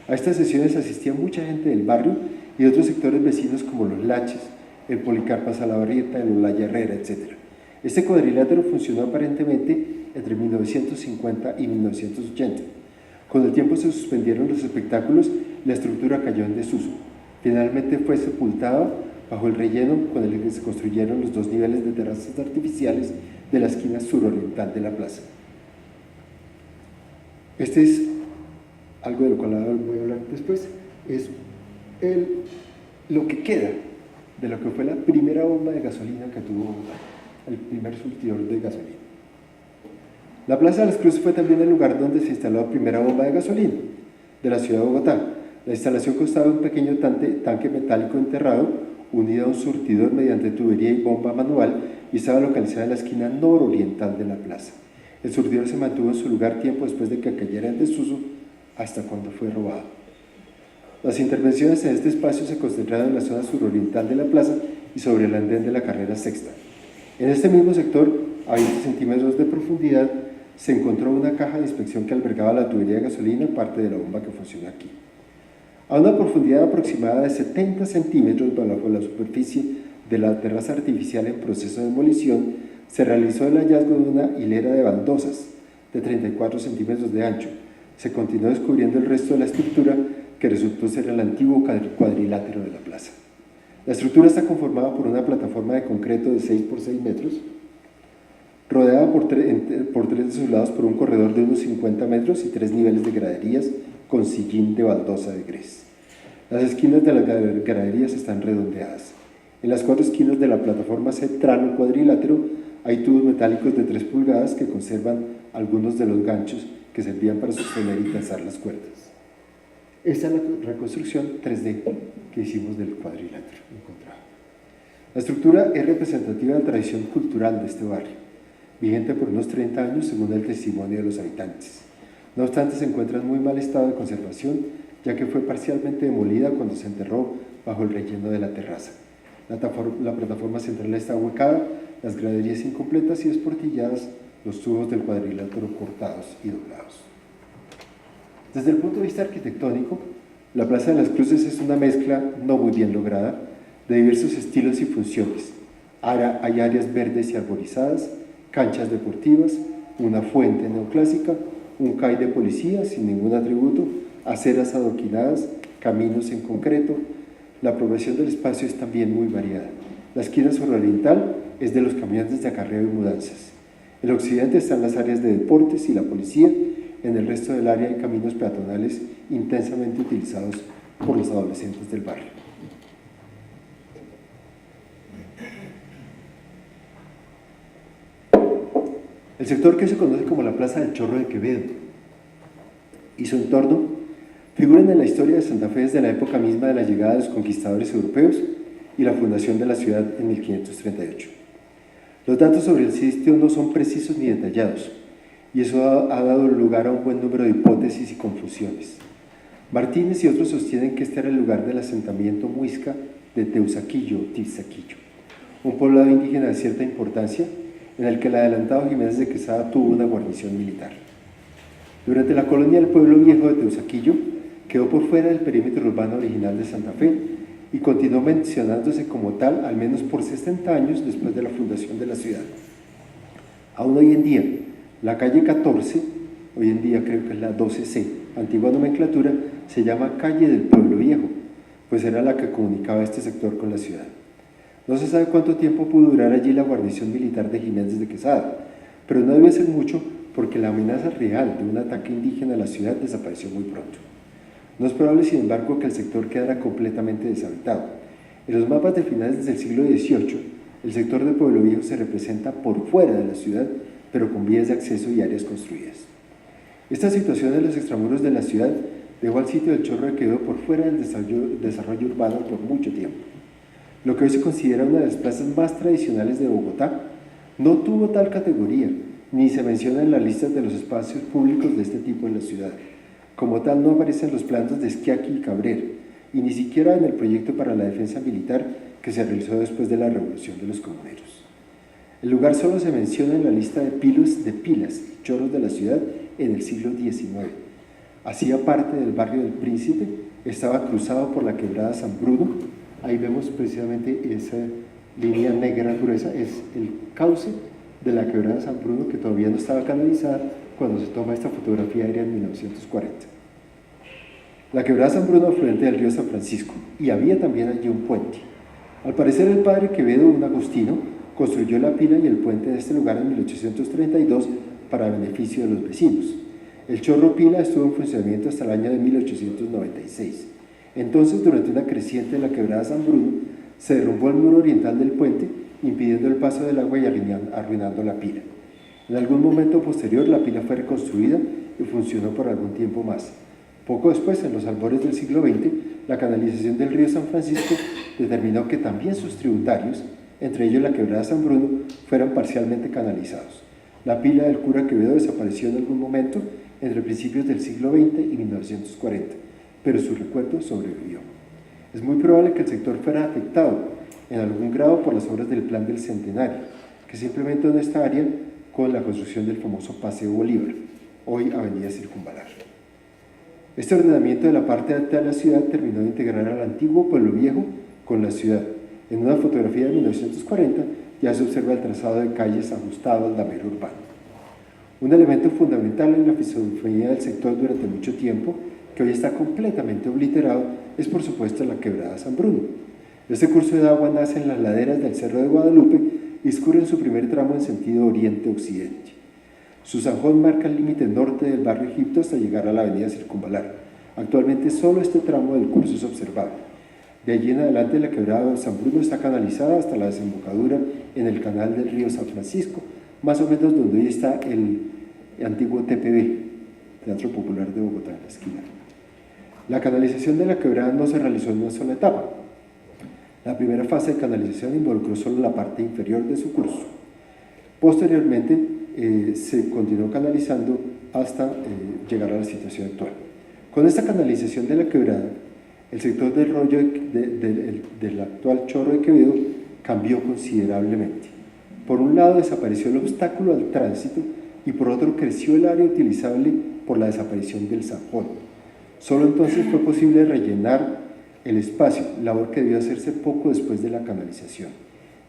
A estas sesiones asistía mucha gente del barrio y de otros sectores vecinos como Los Laches, el Policarpa Salabarrieta, el Olaya Herrera, etc. Este cuadrilátero funcionó aparentemente entre 1950 y 1980. Con el tiempo se suspendieron los espectáculos y la estructura cayó en desuso. Finalmente fue sepultada bajo el relleno con el que se construyeron los 2 niveles de terrazas artificiales de la esquina suroriental de la plaza. Este es algo de lo cual voy a hablar después, es lo que queda de lo que fue la primera bomba de gasolina que tuvo Bogotá, el primer surtidor de gasolina. La Plaza de las Cruces fue también el lugar donde se instaló la primera bomba de gasolina de la ciudad de Bogotá. La instalación constaba de un pequeño tanque metálico enterrado, unido a un surtidor mediante tubería y bomba manual, y estaba localizada en la esquina nororiental de la plaza. El surtidor se mantuvo en su lugar tiempo después de que cayera en desuso, hasta cuando fue robado. Las intervenciones en este espacio se concentraron en la zona suroriental de la plaza y sobre el andén de la carrera sexta. En este mismo sector, a 20 centímetros de profundidad, se encontró una caja de inspección que albergaba la tubería de gasolina, parte de la bomba que funciona aquí. A una profundidad aproximada de 70 centímetros bajo la superficie de la terraza artificial en proceso de demolición, se realizó el hallazgo de una hilera de baldosas de 34 centímetros de ancho. Se continuó descubriendo el resto de la estructura, que resultó ser el antiguo cuadrilátero de la plaza. La estructura está conformada por una plataforma de concreto de 6 por 6 metros, rodeada por tres de sus lados por un corredor de unos 50 metros y 3 niveles de graderías con sillín de baldosa de grés. Las esquinas de las graderías están redondeadas. En las 4 esquinas de la plataforma central o cuadrilátero hay tubos metálicos de 3 pulgadas que conservan algunos de los ganchos que servían para sostener y tensar las cuerdas. Esta es la reconstrucción 3D que hicimos del cuadrilátero encontrado. La estructura es representativa de la tradición cultural de este barrio, vigente por unos 30 años según el testimonio de los habitantes. No obstante, se encuentra en muy mal estado de conservación, ya que fue parcialmente demolida cuando se enterró bajo el relleno de la terraza. La plataforma central está huecada, las graderías incompletas y desportilladas, los tubos del cuadrilátero cortados y doblados. Desde el punto de vista arquitectónico, la Plaza de las Cruces es una mezcla no muy bien lograda de diversos estilos y funciones. Hay áreas verdes y arborizadas, canchas deportivas, una fuente neoclásica, un CAI de policía sin ningún atributo, aceras adoquinadas, caminos en concreto. La progresión del espacio es también muy variada. La esquina suroriental es de los camiones de acarreo y mudanzas. En el occidente están las áreas de deportes y la policía. En el resto del área hay caminos peatonales intensamente utilizados por los adolescentes del barrio. El sector que se conoce como la Plaza del Chorro de Quevedo y su entorno figuran en la historia de Santa Fe desde la época misma de la llegada de los conquistadores europeos y la fundación de la ciudad en 1538. Los datos sobre el sitio no son precisos ni detallados, y eso ha dado lugar a un buen número de hipótesis y confusiones. Martínez y otros sostienen que este era el lugar del asentamiento muisca de Teusaquillo o Tizaquillo, un poblado indígena de cierta importancia en el que el adelantado Jiménez de Quesada tuvo una guarnición militar. Durante la colonia del pueblo viejo de Teusaquillo quedó por fuera del perímetro urbano original de Santa Fe y continuó mencionándose como tal al menos por 60 años después de la fundación de la ciudad. Aún hoy en día, la calle 14, hoy en día creo que es la 12C, antigua nomenclatura, se llama Calle del Pueblo Viejo, pues era la que comunicaba este sector con la ciudad. No se sabe cuánto tiempo pudo durar allí la guarnición militar de Jiménez de Quesada, pero no debe ser mucho porque la amenaza real de un ataque indígena a la ciudad desapareció muy pronto. No es probable, sin embargo, que el sector quedara completamente deshabitado. En los mapas de finales del siglo XVIII, el sector de Pueblo Viejo se representa por fuera de la ciudad, pero con vías de acceso y áreas construidas. Esta situación en los extramuros de la ciudad dejó al sitio del Chorro de Quevedo por fuera del desarrollo urbano por mucho tiempo. Lo que hoy se considera una de las plazas más tradicionales de Bogotá no tuvo tal categoría, ni se menciona en las listas de los espacios públicos de este tipo en la ciudad. Como tal, no aparecen los planos de Esquiaqui y Cabrera, y ni siquiera en el proyecto para la defensa militar que se realizó después de la Revolución de los Comuneros. El lugar solo se menciona en la lista de pilas y chorros de la ciudad en el siglo XIX. Hacía parte del barrio del Príncipe, estaba cruzado por la quebrada San Bruno. Ahí vemos precisamente esa línea negra gruesa, es el cauce de la quebrada San Bruno, que todavía no estaba canalizada cuando se toma esta fotografía aérea en 1940. La quebrada San Bruno, afluente del río San Francisco, y había también allí un puente. Al parecer, el padre Quevedo, un agustino, construyó la pila y el puente de este lugar en 1832 para beneficio de los vecinos. El chorro pila estuvo en funcionamiento hasta el año de 1896. Entonces, durante una creciente de la quebrada San Bruno, se derrumbó el muro oriental del puente, impidiendo el paso del agua y arruinando la pila. En algún momento posterior, la pila fue reconstruida y funcionó por algún tiempo más. Poco después, en los albores del siglo XX, la canalización del río San Francisco determinó que también sus tributarios, entre ellos la quebrada San Bruno, fueran parcialmente canalizados. La pila del cura Quevedo desapareció en algún momento entre principios del siglo XX y 1940, pero su recuerdo sobrevivió. Es muy probable que el sector fuera afectado en algún grado por las obras del Plan del Centenario, que se implementó en esta área con la construcción del famoso Paseo Bolívar, hoy Avenida Circunvalar. Este ordenamiento de la parte alta de la ciudad terminó de integrar al antiguo Pueblo Viejo con la ciudad. En una fotografía de 1940 ya se observa el trazado de calles ajustado al damero urbano. Un elemento fundamental en la fisonomía del sector durante mucho tiempo, que hoy está completamente obliterado, es por supuesto la quebrada San Bruno. Este curso de agua nace en las laderas del Cerro de Guadalupe y discurre en su primer tramo en sentido oriente-occidente. Su zanjón marca el límite norte del barrio Egipto hasta llegar a la avenida Circunvalar. Actualmente solo este tramo del curso es observable. De allí en adelante la quebrada San Bruno está canalizada hasta la desembocadura en el canal del río San Francisco, más o menos donde hoy está el antiguo TPB, Teatro Popular de Bogotá, en la esquina. La canalización de la quebrada no se realizó en una sola etapa. La primera fase de canalización involucró solo la parte inferior de su curso. Posteriormente se continuó canalizando hasta llegar a la situación actual. Con esta canalización de la quebrada, el sector del rollo del actual Chorro de Quevedo cambió considerablemente. Por un lado desapareció el obstáculo al tránsito y por otro creció el área utilizable por la desaparición del zanjón. Solo entonces fue posible rellenar el espacio, labor que debió hacerse poco después de la canalización.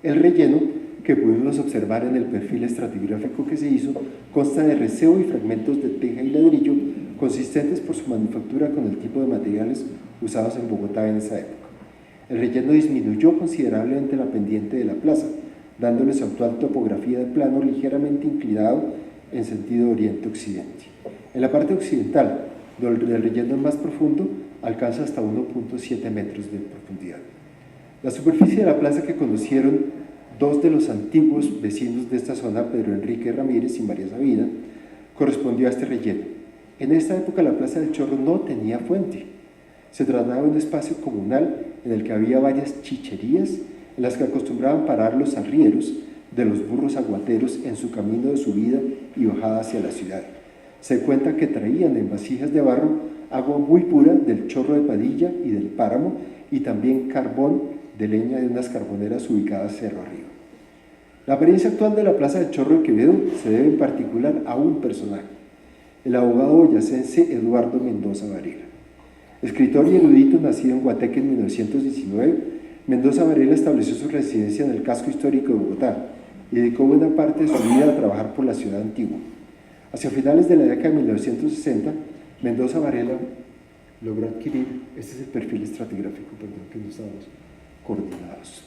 El relleno, que pudimos observar en el perfil estratigráfico que se hizo, consta de reseo y fragmentos de teja y ladrillo consistentes por su manufactura con el tipo de materiales usados en Bogotá en esa época. El relleno disminuyó considerablemente la pendiente de la plaza, dándole su actual topografía de plano ligeramente inclinado en sentido oriente-occidente. En la parte occidental, donde el relleno es más profundo, alcanza hasta 1.7 metros de profundidad. La superficie de la plaza que conocieron dos de los antiguos vecinos de esta zona, Pedro Enrique Ramírez y María Sabina, correspondió a este relleno. En esta época la Plaza del Chorro no tenía fuente. Se trataba de un espacio comunal en el que había varias chicherías en las que acostumbraban parar los arrieros de los burros aguateros en su camino de subida y bajada hacia la ciudad. Se cuenta que traían en vasijas de barro agua muy pura del Chorro de Padilla y del Páramo, y también carbón de leña de unas carboneras ubicadas cerro arriba. La apariencia actual de la Plaza del Chorro de Quevedo se debe en particular a un personaje, el abogado boyacense Eduardo Mendoza Varela. Escritor y erudito nacido en Guateque en 1919, Mendoza Varela estableció su residencia en el casco histórico de Bogotá y dedicó buena parte de su vida a trabajar por la ciudad antigua. Hacia finales de la década de 1960, Mendoza Varela logró adquirir, este es el perfil estratigráfico, perdón, que no estábamos coordinados.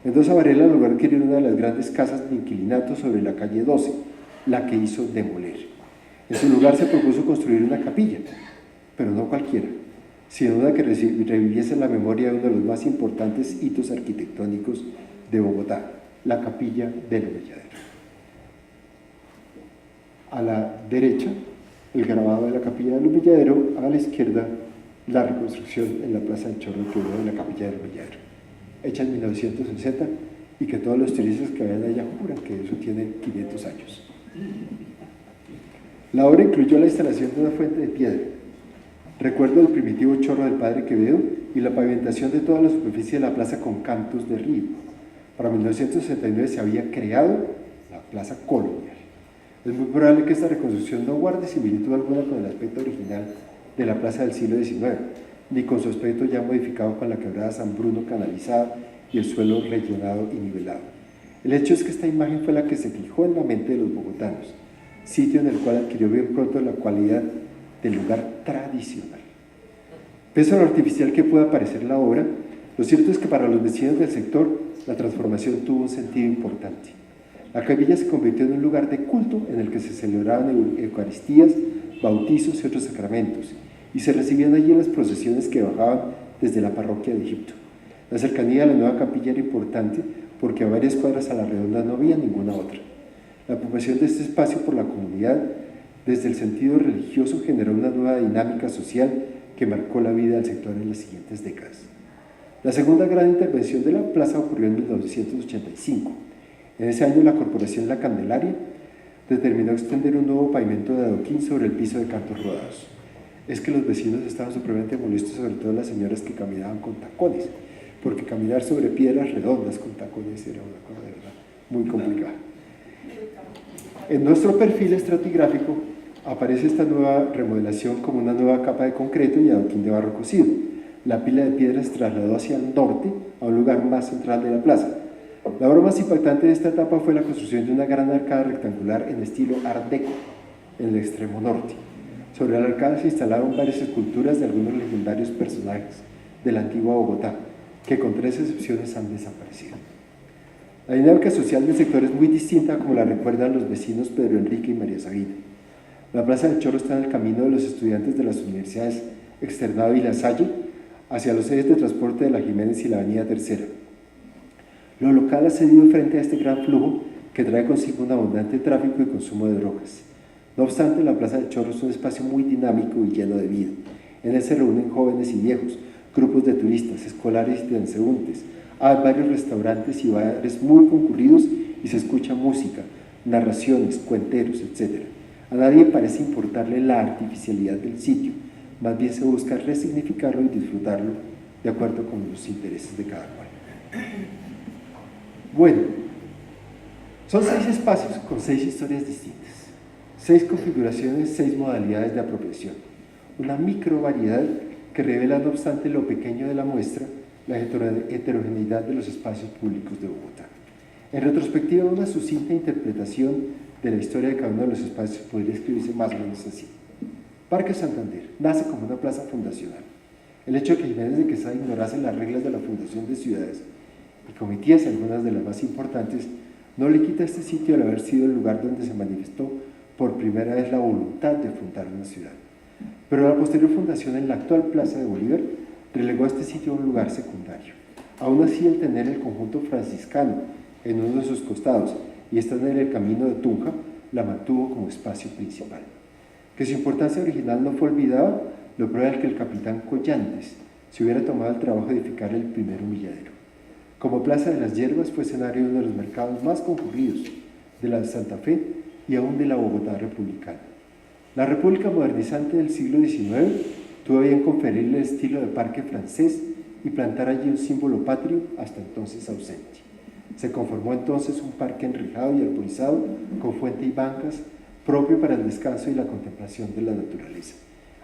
Mendoza Varela logró adquirir una de las grandes casas de inquilinato sobre la calle 12, la que hizo demoler. En su lugar se propuso construir una capilla, pero no cualquiera, sino una que reviviese la memoria de uno de los más importantes hitos arquitectónicos de Bogotá, la Capilla del Humilladero. A la derecha, el grabado de la Capilla del Humilladero, a la izquierda, la reconstrucción en la Plaza del Chorro de la Capilla del Humilladero, hecha en 1960, y que todos los turistas que vayan allá juran que eso tiene 500 años. La obra incluyó la instalación de una fuente de piedra, recuerdo del primitivo chorro del Padre Quevedo y la pavimentación de toda la superficie de la plaza con cantos de río. Para 1969 se había creado la Plaza Colonial. Es muy probable que esta reconstrucción no guarde similitud alguna con el aspecto original de la plaza del siglo XIX, ni con su aspecto ya modificado con la quebrada San Bruno canalizada y el suelo rellenado y nivelado. El hecho es que esta imagen fue la que se fijó en la mente de los bogotanos, sitio en el cual adquirió bien pronto la cualidad de lugar tradicional. Pese a lo artificial que pueda parecer la obra, lo cierto es que para los vecinos del sector la transformación tuvo un sentido importante. La capilla se convirtió en un lugar de culto en el que se celebraban eucaristías, bautizos y otros sacramentos, y se recibían allí las procesiones que bajaban desde la parroquia de Egipto. La cercanía de la nueva capilla era importante porque a varias cuadras a la redonda no había ninguna otra. La ocupación de este espacio por la comunidad desde el sentido religioso generó una nueva dinámica social que marcó la vida del sector en las siguientes décadas. La segunda gran intervención de la plaza ocurrió en 1985. En ese año la Corporación La Candelaria determinó extender un nuevo pavimento de adoquín sobre el piso de cantos rodados. Es que los vecinos estaban supremamente molestos, sobre todo las señoras que caminaban con tacones, porque caminar sobre piedras redondas con tacones era una cosa de verdad muy complicada. En nuestro perfil estratigráfico aparece esta nueva remodelación como una nueva capa de concreto y adoquín de barro cocido. La pila de piedras se trasladó hacia el norte, a un lugar más central de la plaza. La obra más impactante de esta etapa fue la construcción de una gran arcada rectangular en estilo Art Deco, en el extremo norte. Sobre la arcada se instalaron varias esculturas de algunos legendarios personajes de la antigua Bogotá, que con 3 excepciones han desaparecido. La dinámica social del sector es muy distinta a como la recuerdan los vecinos Pedro Enrique y María Sabina. La Plaza del Chorro está en el camino de los estudiantes de las universidades Externado y La Salle hacia los ejes de transporte de la Jiménez y la Avenida Tercera. Lo local ha cedido frente a este gran flujo que trae consigo un abundante tráfico y consumo de drogas. No obstante, la Plaza del Chorro es un espacio muy dinámico y lleno de vida. En él se reúnen jóvenes y viejos, grupos de turistas, escolares y transeúntes. Hay varios restaurantes y bares muy concurridos y se escucha música, narraciones, cuenteros, etc. A nadie parece importarle la artificialidad del sitio, más bien se busca resignificarlo y disfrutarlo de acuerdo con los intereses de cada cual. Bueno, son 6 espacios con 6 historias distintas, 6 configuraciones, 6 modalidades de apropiación, una micro variedad que revela no obstante lo pequeño de la muestra, la heterogeneidad de los espacios públicos de Bogotá. En retrospectiva, una sucinta interpretación de la historia de cada uno de los espacios podría escribirse más o menos así. Parque Santander nace como una plaza fundacional. El hecho de que Jiménez de Quesada ignorase las reglas de la fundación de ciudades y cometiese algunas de las más importantes, no le quita a este sitio el haber sido el lugar donde se manifestó por primera vez la voluntad de fundar una ciudad. Pero la posterior fundación en la actual Plaza de Bolívar relegó a este sitio a un lugar secundario. Aún así, el tener el conjunto franciscano en uno de sus costados y estando en el camino de Tunja, la mantuvo como espacio principal. Que su importancia original no fue olvidada, lo prueba el que el capitán Collantes se hubiera tomado el trabajo de edificar el primer humilladero. Como Plaza de las Hierbas fue escenario de uno de los mercados más concurridos de la de Santa Fe y aún de la Bogotá republicana. La República modernizante del siglo XIX tuvo bien conferirle el estilo de parque francés y plantar allí un símbolo patrio hasta entonces ausente. Se conformó entonces un parque enrejado y arborizado con fuente y bancas propio para el descanso y la contemplación de la naturaleza,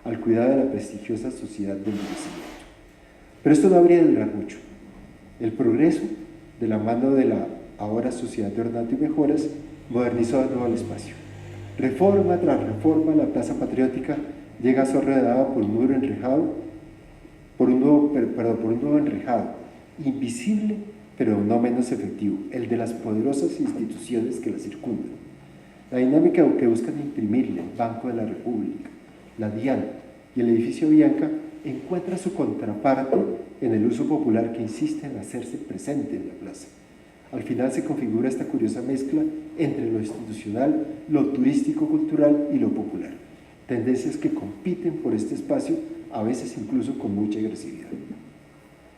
al cuidado de la prestigiosa sociedad del envejecimiento. Pero esto no habría de durar mucho. El progreso, de la mano de la ahora Sociedad de Ornato y Mejoras, modernizó de nuevo el espacio. Reforma tras reforma, la Plaza Patriótica llega a ser rodeada por un muro enrejado, por un nuevo enrejado, invisible pero no menos efectivo, el de las poderosas instituciones que la circundan. La dinámica que buscan imprimirle el Banco de la República, la DIAN y el edificio Bianca encuentra su contraparte en el uso popular que insiste en hacerse presente en la plaza. Al final se configura esta curiosa mezcla entre lo institucional, lo turístico-cultural y lo popular, tendencias que compiten por este espacio, a veces incluso con mucha agresividad.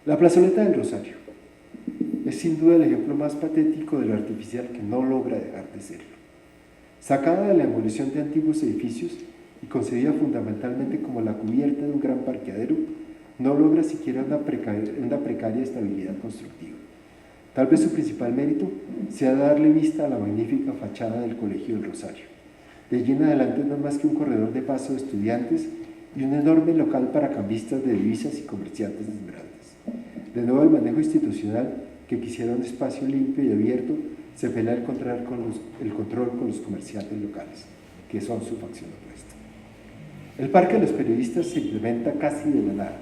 La plazoleta del Rosario es sin duda el ejemplo más patético de lo artificial que no logra dejar de serlo. Sacada de la evolución de antiguos edificios y concebida fundamentalmente como la cubierta de un gran parqueadero, no logra siquiera una precaria estabilidad constructiva. Tal vez su principal mérito sea darle vista a la magnífica fachada del Colegio del Rosario. De allí en adelante no es más que un corredor de paso de estudiantes y un enorme local para cambistas de divisas y comerciantes de esmeraldas. De nuevo, el manejo institucional, que quisiera un espacio limpio y abierto, se pelea el control con los comerciantes locales, que son su facción opuesta. El Parque de los Periodistas se implementa casi de la nada,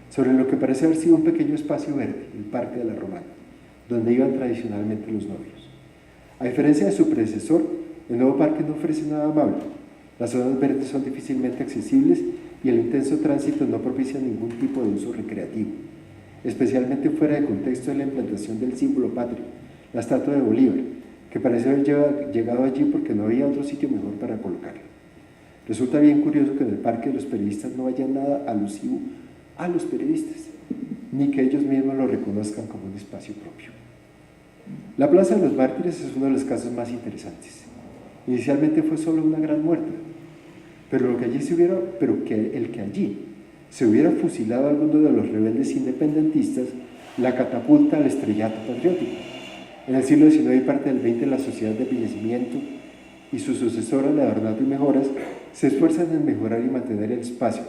sobre lo que parece haber sido un pequeño espacio verde, el Parque de la Romana, donde iban tradicionalmente los novios. A diferencia de su predecesor, el nuevo parque no ofrece nada amable. Las zonas verdes son difícilmente accesibles y el intenso tránsito no propicia ningún tipo de uso recreativo, especialmente fuera de contexto de la implantación del símbolo patrio, la estatua de Bolívar, que parece haber llegado allí porque no había otro sitio mejor para colocarla. Resulta bien curioso que en el Parque de los Periodistas no haya nada alusivo a los periodistas, ni que ellos mismos lo reconozcan como un espacio propio. La Plaza de los Mártires es uno de los casos más interesantes. Inicialmente fue solo una gran muerta, pero el que allí se hubiera fusilado a alguno de los rebeldes independentistas la catapulta al estrellato patriótico. En el siglo XIX y parte del XX, la Sociedad de Embellecimiento y su sucesora, la de Ornato y Mejoras, se esfuerzan en mejorar y mantener el espacio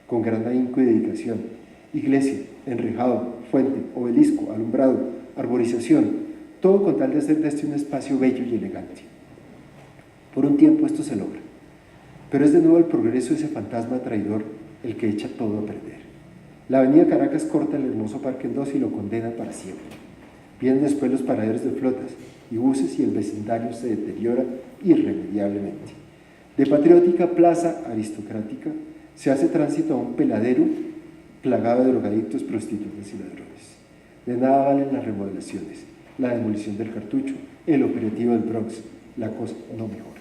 con gran ahínco y dedicación. Iglesia, enrejado, fuente, obelisco, alumbrado, arborización, todo con tal de hacer de este un espacio bello y elegante. Por un tiempo esto se logra, pero es de nuevo el progreso de ese fantasma traidor el que echa todo a perder. La avenida Caracas corta el hermoso parque en dos y lo condena para siempre. Vienen después los paraderos de flotas y buses y el vecindario se deteriora irremediablemente. De patriótica plaza aristocrática se hace tránsito a un peladero plagado de drogadictos, prostitutas y ladrones. De nada valen las remodelaciones, la demolición del Cartucho, el operativo del Bronx, la cosa no mejora.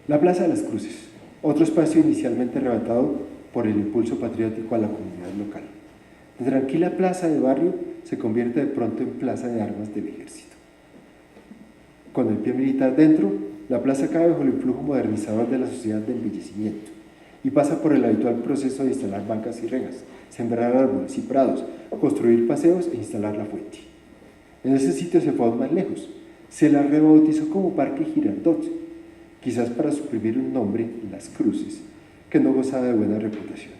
La Plaza de las Cruces, otro espacio inicialmente arrebatado por el impulso patriótico a la comunidad local. De tranquila plaza de barrio se convierte de pronto en plaza de armas del ejército. Con el pie militar dentro, la plaza cae bajo el influjo modernizador de la sociedad de embellecimiento y pasa por el habitual proceso de instalar bancas y rejas, sembrar árboles y prados, construir paseos e instalar la fuente. En ese sitio se fue aún más lejos. Se la rebautizó como Parque Girardot, quizás para suprimir un nombre, Las Cruces, que no gozaba de buena reputación.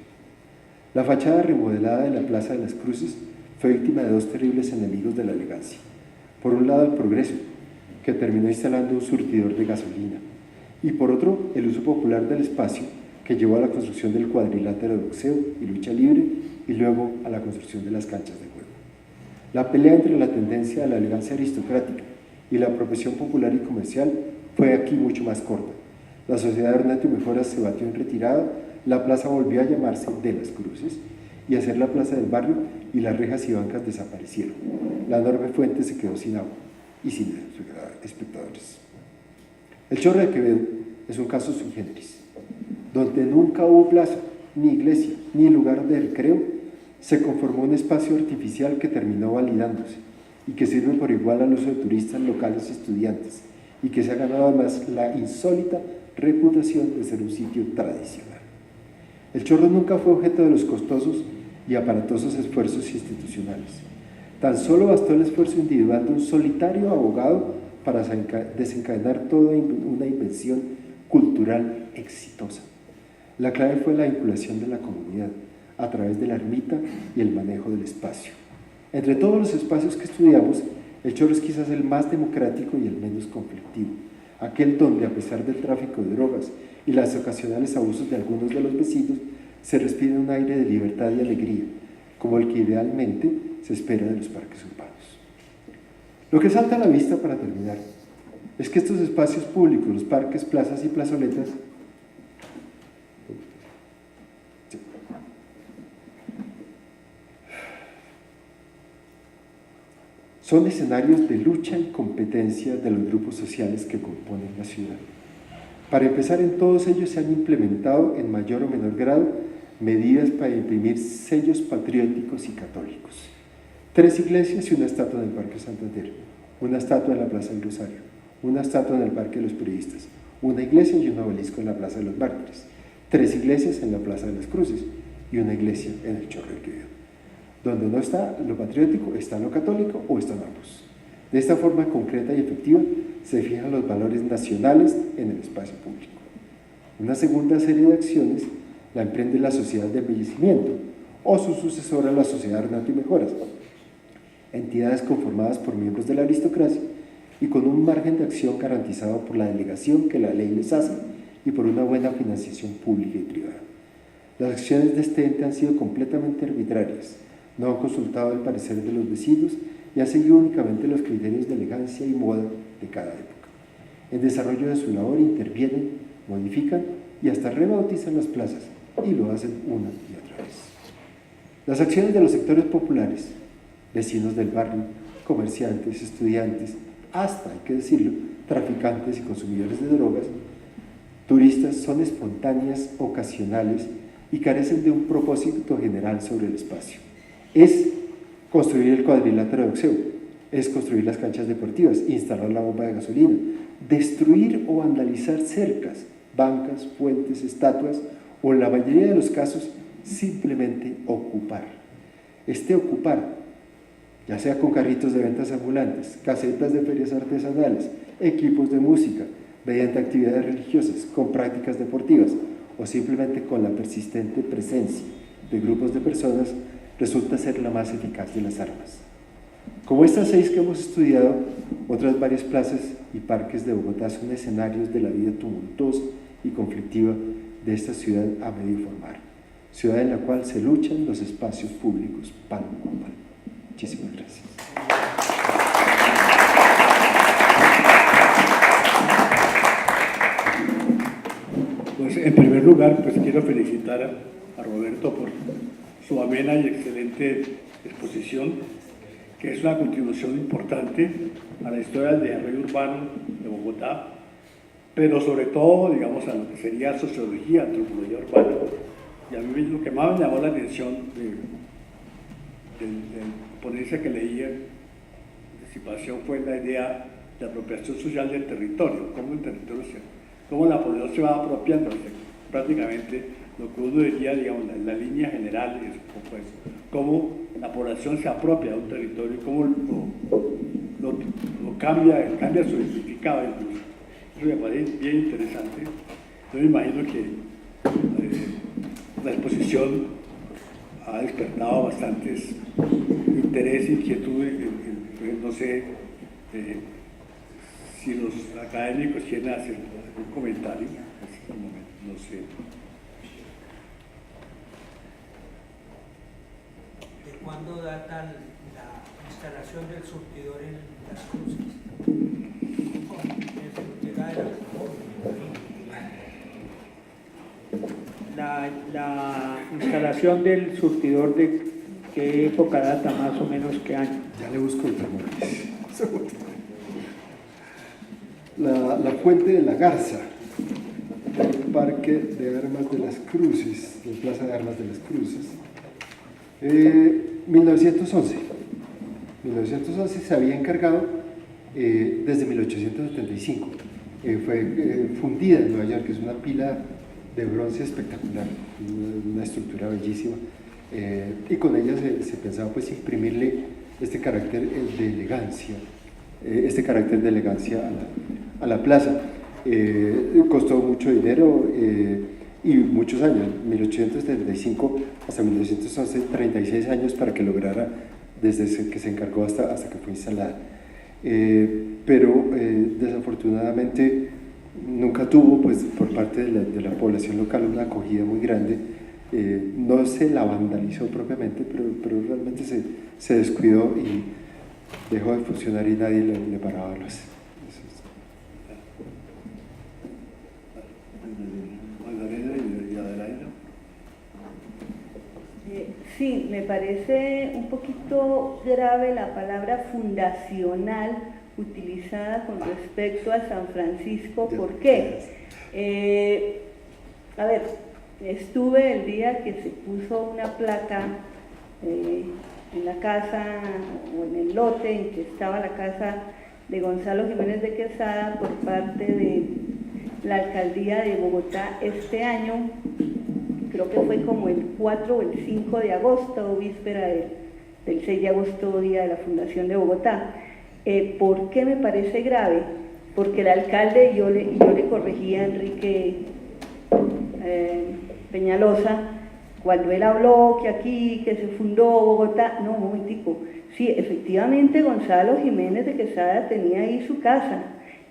La fachada remodelada de la Plaza de las Cruces fue víctima de dos terribles enemigos de la elegancia. Por un lado, el progreso, que terminó instalando un surtidor de gasolina, y por otro, el uso popular del espacio, que llevó a la construcción del cuadrilátero de boxeo y lucha libre, y luego a la construcción de las canchas de juego. La pelea entre la tendencia a la elegancia aristocrática y la profesión popular y comercial fue aquí mucho más corta. La Sociedad de Ornato y Mejoras se batió en retirada, la plaza volvió a llamarse de las Cruces y a ser la plaza del barrio y las rejas y bancas desaparecieron. la enorme fuente se quedó sin agua y sin espectadores. El Chorro de Quevedo es un caso sui generis, donde nunca hubo plaza, ni iglesia, ni lugar de recreo. Se conformó un espacio artificial que terminó validándose y que sirve por igual al uso de turistas locales y estudiantes, y que se ha ganado además la insólita reputación de ser un sitio tradicional. El Chorro nunca fue objeto de los costosos y aparatosos esfuerzos institucionales. Tan solo bastó el esfuerzo individual de un solitario abogado para desencadenar toda una invención cultural exitosa. La clave fue la vinculación de la comunidad a través de la ermita y el manejo del espacio. Entre todos los espacios que estudiamos, el Chorro es quizás el más democrático y el menos conflictivo, aquel donde, a pesar del tráfico de drogas y las ocasionales abusos de algunos de los vecinos, se respira un aire de libertad y alegría, como el que idealmente se espera de los parques urbanos. Lo que salta a la vista, para terminar, es que estos espacios públicos, los parques, plazas y plazoletas, son escenarios de lucha y competencia de los grupos sociales que componen la ciudad. Para empezar, en todos ellos se han implementado en mayor o menor grado medidas para imprimir sellos patrióticos y católicos. 3 iglesias y una estatua en el Parque Santander, una estatua en la Plaza del Rosario, una estatua en el Parque de los Periodistas, una iglesia y un obelisco en la Plaza de los Mártires, 3 iglesias en la Plaza de las Cruces y una iglesia en el Chorro de Quevedo. Donde no está lo patriótico, está lo católico o están ambos. De esta forma concreta y efectiva se fijan los valores nacionales en el espacio público. Una segunda serie de acciones la emprende la Sociedad de Embellecimiento o su sucesora, la Sociedad Ornato y Mejoras, entidades conformadas por miembros de la aristocracia y con un margen de acción garantizado por la delegación que la ley les hace y por una buena financiación pública y privada. Las acciones de este ente han sido completamente arbitrarias, no han consultado el parecer de los vecinos y han seguido únicamente los criterios de elegancia y moda de cada época. En desarrollo de su labor intervienen, modifican y hasta rebautizan las plazas, y lo hacen una y otra vez. Las acciones de los sectores populares, vecinos del barrio, comerciantes, estudiantes, hasta, hay que decirlo, traficantes y consumidores de drogas, turistas, son espontáneas, ocasionales y carecen de un propósito general sobre el espacio. Es construir el cuadrilátero de boxeo, es construir las canchas deportivas, instalar la bomba de gasolina, destruir o vandalizar cercas, bancas, fuentes, estatuas o, en la mayoría de los casos, simplemente ocupar. Este ocupar, ya sea con carritos de ventas ambulantes, casetas de ferias artesanales, equipos de música, mediante actividades religiosas, con prácticas deportivas o simplemente con la persistente presencia de grupos de personas, resulta ser la más eficaz de las armas. Como estas 6 que hemos estudiado, otras varias plazas y parques de Bogotá son escenarios de la vida tumultuosa y conflictiva de esta ciudad a medio formar, ciudad en la cual se luchan los espacios públicos palmo a palmo. Muchísimas gracias. Pues en primer lugar, pues quiero felicitar a Roberto por su amena y excelente exposición, que es una contribución importante a la historia del desarrollo urbano de Bogotá, pero sobre todo, digamos, a lo que sería sociología, antropología urbana. Y a mí lo que más me llamó la atención de la ponencia que leí en anticipación fue la idea de apropiación social del territorio, cómo el territorio cómo la población se va apropiando, prácticamente lo que uno diría, digamos, la línea general es un poco eso, cómo la población se apropia de un territorio, cómo lo cambia su significado incluso. Eso me parece bien interesante. Yo me imagino que la exposición ha despertado bastantes interés, inquietudes, no sé si los académicos quieren hacer algún comentario, no sé. ¿De cuándo data la instalación del surtidor en Las Cruces? La instalación del surtidor, ¿de qué época data, más o menos qué año? Ya le busco el termómetro. La Fuente de la Garza, el Parque de Armas de las Cruces, la Plaza de Armas de las Cruces. 1911 se había encargado desde 1875. Fue fundida en Nueva York, que es una pila de bronce espectacular, una estructura bellísima, y con ella se pensaba pues imprimirle este carácter de elegancia, a la plaza. Costó mucho dinero y muchos años, 1875 hasta 1911, 36 años para que lograra, desde que se encargó hasta que fue instalada. Pero desafortunadamente nunca tuvo, pues, por parte de la población local, una acogida muy grande. No se la vandalizó propiamente, pero realmente se descuidó y dejó de funcionar y nadie le paraba los... Sí, me parece un poquito grave la palabra fundacional utilizada con respecto a San Francisco. ¿Por qué? A ver, estuve el día que se puso una placa en la casa o en el lote en que estaba la casa de Gonzalo Jiménez de Quesada por parte de la alcaldía de Bogotá este año. Creo que fue como el 4 o el 5 de agosto, víspera del 6 de agosto, día de la fundación de Bogotá. ¿Por qué me parece grave? Porque el alcalde, yo le corregí a Enrique Peñalosa, cuando él habló que aquí, que se fundó Bogotá, no, un momentico, sí, efectivamente Gonzalo Jiménez de Quesada tenía ahí su casa,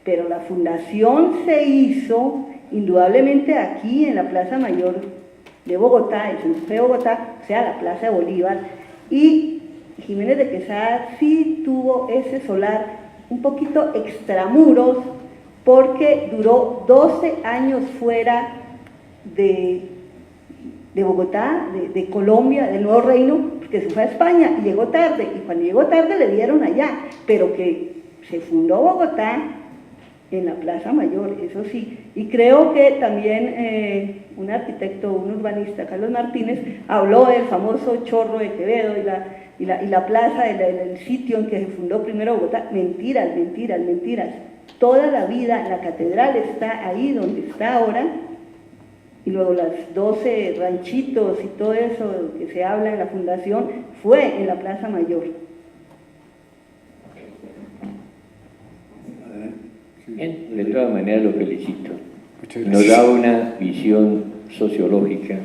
pero la fundación se hizo indudablemente aquí en la Plaza Mayor de Bogotá, el centro de Bogotá, o sea, la Plaza de Bolívar, y Jiménez de Quesada sí tuvo ese solar un poquito extramuros, porque duró 12 años fuera de Bogotá, de Colombia, del Nuevo Reino, porque se fue a España y llegó tarde, y cuando llegó tarde le dieron allá, pero que se fundó Bogotá en la Plaza Mayor, eso sí. Y creo que también un arquitecto, un urbanista, Carlos Martínez, habló del famoso Chorro de Quevedo y la plaza, el sitio en que se fundó primero Bogotá. Mentiras, mentiras, mentiras. Toda la vida la catedral está ahí donde está ahora, y luego las 12 ranchitos y todo eso que se habla en la fundación fue en la Plaza Mayor. De todas maneras lo felicito. Muchas Nos gracias. da una visión sociológica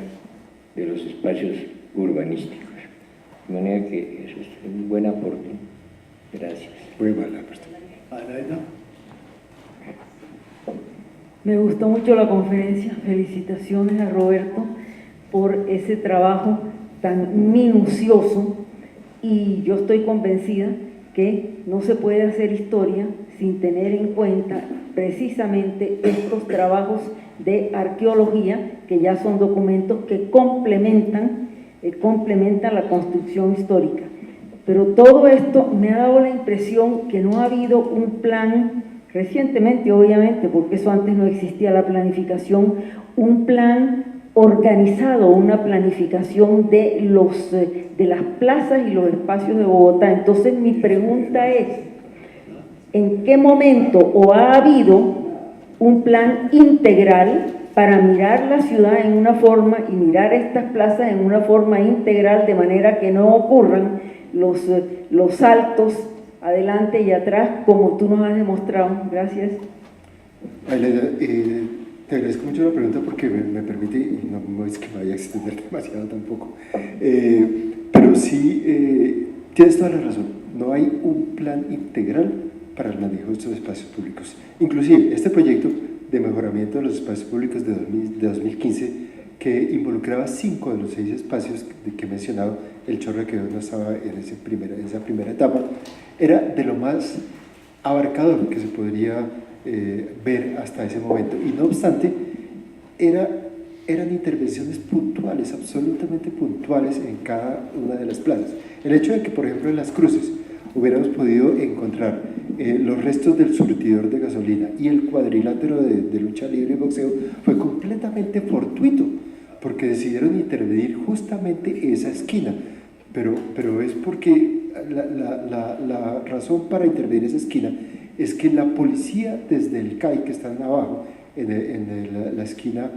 de los espacios urbanísticos. De manera que eso es un buen aporte. Gracias. Muy mala persona. Me gustó mucho la conferencia. Felicitaciones a Roberto por ese trabajo tan minucioso, y yo estoy convencida que no se puede hacer historia sin tener en cuenta precisamente estos trabajos de arqueología, que ya son documentos que complementan la construcción histórica. Pero todo esto me ha dado la impresión que no ha habido un plan, recientemente obviamente, porque eso antes no existía, la planificación, un plan organizado, una planificación de las plazas y los espacios de Bogotá. Entonces mi pregunta es, ¿en qué momento o ha habido un plan integral para mirar la ciudad en una forma y mirar estas plazas en una forma integral, de manera que no ocurran los saltos adelante y atrás, como tú nos has demostrado? Gracias. Aileda, te agradezco mucho la pregunta porque me permite, y no es que me vaya a extender demasiado tampoco, pero sí, tienes toda la razón, no hay un plan integral para el manejo de estos espacios públicos. Inclusive, este proyecto de mejoramiento de los espacios públicos de 2015, que involucraba 5 de los 6 espacios que he mencionado, el Chorro de Quevedo no estaba en esa primera etapa, era de lo más abarcador que se podría ver hasta ese momento, y no obstante, eran intervenciones puntuales, absolutamente puntuales en cada una de las plazas. El hecho de que, por ejemplo, en Las Cruces hubiéramos podido encontrar los restos del surtidor de gasolina y el cuadrilátero de lucha libre y boxeo, fue completamente fortuito, porque decidieron intervenir justamente esa esquina, pero es porque la razón para intervenir esa esquina es que la policía desde el CAI, que están abajo, en la esquina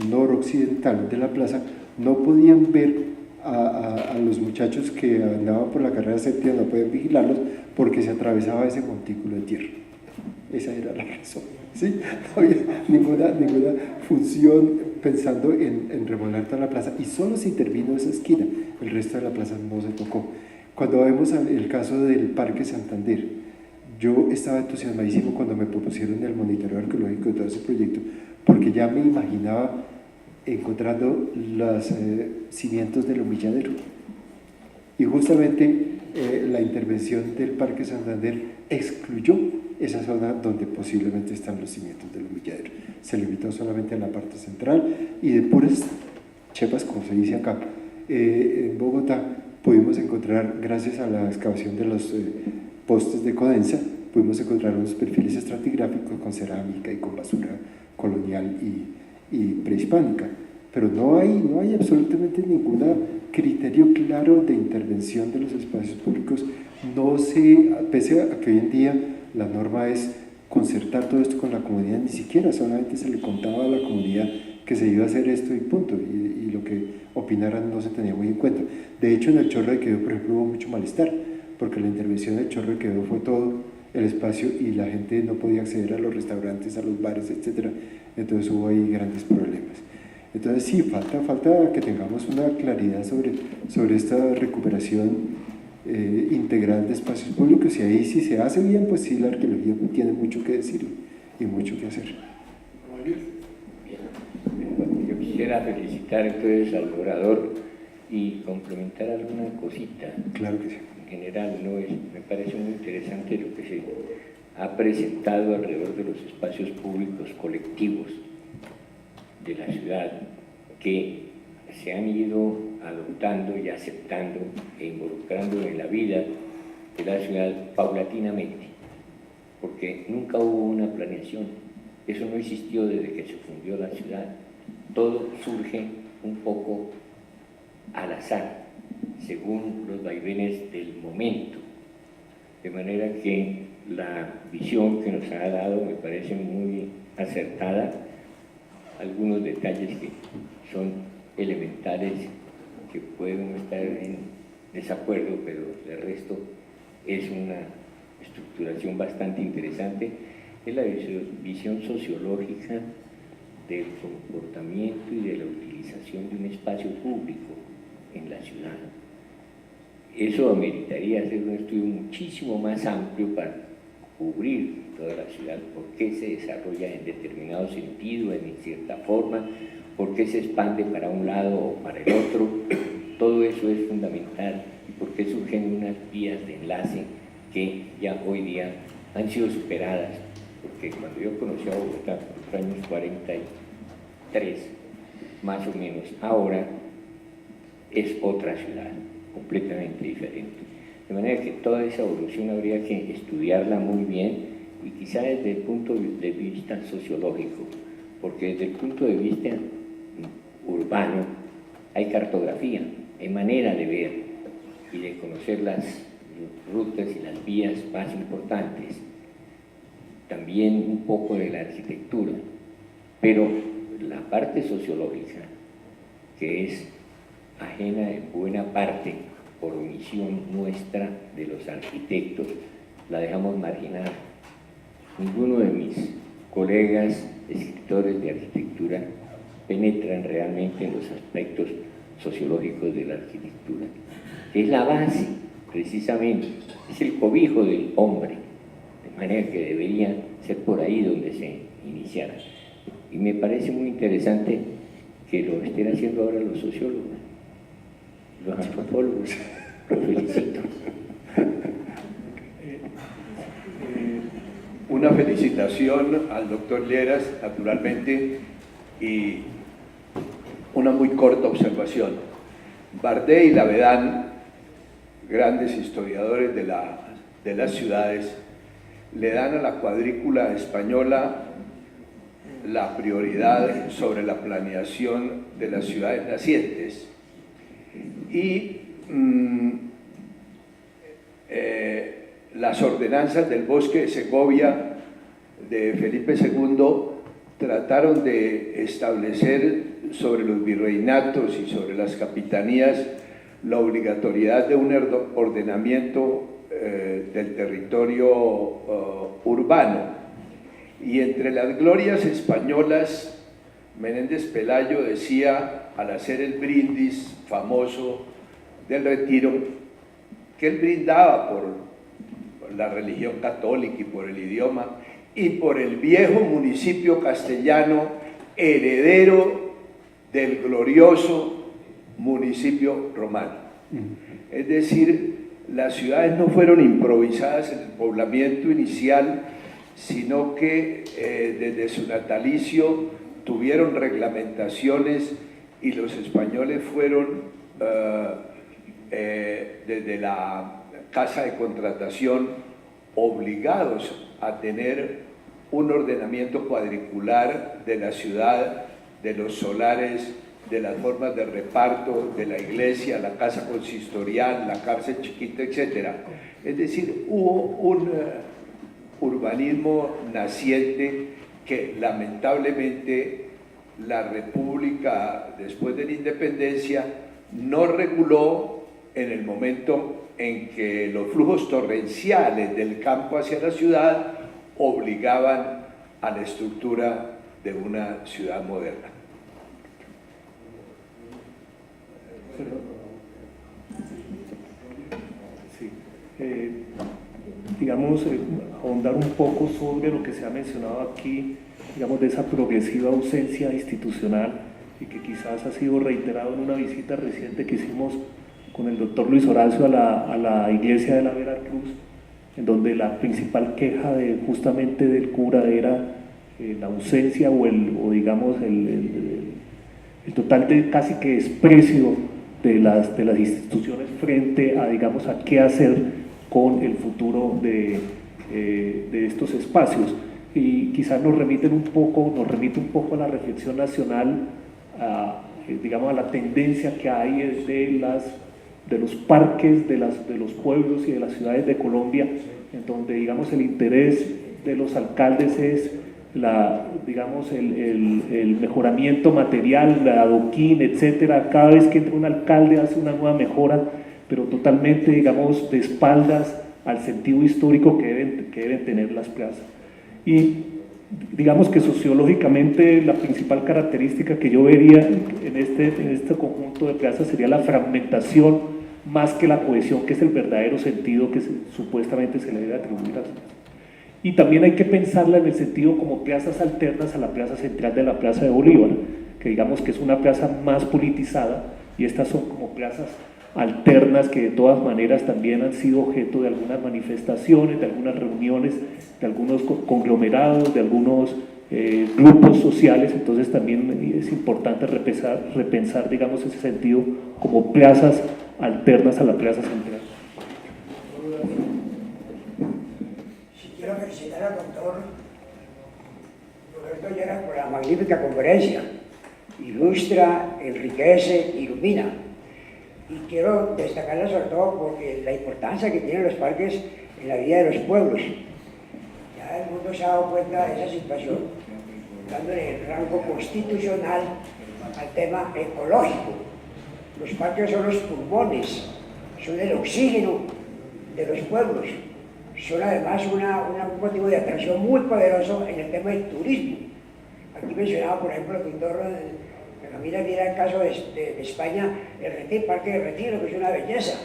noroccidental de la plaza, no podían ver a los muchachos que andaban por la carrera séptima, no podían vigilarlos porque se atravesaba ese montículo de tierra. Esa era la razón, ¿sí? No había ninguna función pensando en remodelar toda la plaza, y solo se intervino esa esquina, el resto de la plaza no se tocó. Cuando vemos el caso del Parque Santander, yo estaba entusiasmadísimo cuando me propusieron el monitoreo arqueológico de todo ese proyecto, porque ya me imaginaba encontrando los cimientos del humilladero. Y justamente la intervención del Parque Santander excluyó esa zona donde posiblemente están los cimientos del humilladero. Se limitó solamente a la parte central, y de puras chepas, como se dice acá, en Bogotá pudimos encontrar, gracias a la excavación de los postes de Codensa, pudimos encontrar unos perfiles estratigráficos con cerámica y con basura colonial y prehispánica, pero no hay absolutamente ningún criterio claro de intervención de los espacios públicos. Pese a que hoy en día la norma es concertar todo esto con la comunidad, ni siquiera solamente se le contaba a la comunidad que se iba a hacer esto y punto, y lo que opinaran no se tenía muy en cuenta. De hecho, en el Chorro de Quevedo, por ejemplo, hubo mucho malestar, porque la intervención del Chorro de Quevedo fue todo el espacio y la gente no podía acceder a los restaurantes, a los bares, etc. Entonces hubo ahí grandes problemas. Entonces sí, falta que tengamos una claridad sobre esta recuperación integral de espacios públicos, y ahí si se hace bien, pues sí, la arqueología tiene mucho que decir y mucho que hacer. Yo quisiera felicitar entonces al orador y complementar alguna cosita. Claro que sí. En general, me parece muy interesante lo que se ha presentado alrededor de los espacios públicos colectivos de la ciudad, que se han ido adoptando y aceptando e involucrando en la vida de la ciudad paulatinamente, porque nunca hubo una planeación. Eso no existió desde que se fundió la ciudad. Todo surge un poco al azar, según los vaivenes del momento, de manera que la visión que nos ha dado me parece muy acertada. Algunos detalles que son elementales, que pueden estar en desacuerdo, pero el resto es una estructuración bastante interesante. Es la visión sociológica del comportamiento y de la utilización de un espacio público en la ciudad. Eso ameritaría hacer un estudio muchísimo más amplio para cubrir toda la ciudad, por qué se desarrolla en determinado sentido, en cierta forma, por qué se expande para un lado o para el otro. Todo eso es fundamental, y por qué surgen unas vías de enlace que ya hoy día han sido superadas, porque cuando yo conocí a Bogotá por los años 43, más o menos, ahora es otra ciudad, completamente diferente. De manera que toda esa evolución habría que estudiarla muy bien, y quizá desde el punto de vista sociológico, porque desde el punto de vista urbano hay cartografía, hay manera de ver y de conocer las rutas y las vías más importantes, también un poco de la arquitectura, pero la parte sociológica, que es ajena en buena parte por omisión nuestra de los arquitectos, la dejamos marginada. Ninguno de mis colegas escritores de arquitectura penetran realmente en los aspectos sociológicos de la arquitectura, que es la base, precisamente, es el cobijo del hombre, de manera que debería ser por ahí donde se iniciara. Y me parece muy interesante que lo estén haciendo ahora los sociólogos, los antropólogos. Los felicito. Una felicitación al doctor Lleras, naturalmente, y una muy corta observación. Bardet y Lavedan, grandes historiadores de la de las ciudades le dan a la cuadrícula española la prioridad sobre la planeación de las ciudades nacientes. Y las ordenanzas del Bosque de Segovia de Felipe II trataron de establecer sobre los virreinatos y sobre las capitanías la obligatoriedad de un ordenamiento del territorio urbano. Y entre las glorias españolas, Menéndez Pelayo decía, al hacer el brindis famoso del Retiro, que él brindaba por la religión católica y por el idioma y por el viejo municipio castellano, heredero del glorioso municipio romano. Es decir, las ciudades no fueron improvisadas en el poblamiento inicial, sino que desde su natalicio tuvieron reglamentaciones y los españoles fueron desde la casa de contratación obligados a tener un ordenamiento cuadricular de la ciudad, de los solares, de las formas de reparto, de la iglesia, la casa consistorial, la cárcel chiquita, etc. Es decir, hubo un urbanismo naciente que lamentablemente la República, después de la independencia, no reguló en el momento en que los flujos torrenciales del campo hacia la ciudad obligaban a la estructura de una ciudad moderna. Sí. Digamos, ahondar un poco sobre lo que se ha mencionado aquí, digamos, de esa progresiva ausencia institucional y que quizás ha sido reiterado en una visita reciente que hicimos con el doctor Luis Horacio a la iglesia de la Veracruz, en donde la principal queja justamente del cura era la ausencia o digamos el total casi que desprecio de las instituciones frente a, digamos, a qué hacer con el futuro de estos espacios. Y quizás nos remite un poco a la reflexión nacional, digamos, a la tendencia que hay de los parques de los pueblos y de las ciudades de Colombia, en donde, digamos, el interés de los alcaldes es digamos, el mejoramiento material, la adoquín, etcétera. Cada vez que entra un alcalde hace una nueva mejora, pero totalmente, digamos, de espaldas al sentido histórico que deben tener las plazas. Y digamos que sociológicamente la principal característica que yo vería en este conjunto de plazas sería la fragmentación más que la cohesión, que es el verdadero sentido que supuestamente se le debe atribuir a las plazas. Y también hay que pensarla en el sentido como plazas alternas a la plaza central de la Plaza de Bolívar, que digamos que es una plaza más politizada, y estas son como plazas alternas que de todas maneras también han sido objeto de algunas manifestaciones, de algunas reuniones, de algunos conglomerados, de algunos grupos sociales. Entonces también es importante repensar, digamos, ese sentido como plazas alternas a la plaza central. Quiero felicitar al doctor Roberto Lleras por la magnífica conferencia. Ilustra, enriquece, ilumina. Y quiero destacarla sobre todo porque la importancia que tienen los parques en la vida de los pueblos. Ya el mundo se ha dado cuenta de esa situación, dándole el rango constitucional al tema ecológico. Los parques son los pulmones, son el oxígeno de los pueblos. Son además un motivo de atracción muy poderoso en el tema del turismo. Aquí mencionaba, por ejemplo, el doctor Camila Viera el caso de España, el Parque de Retiro, que es una belleza.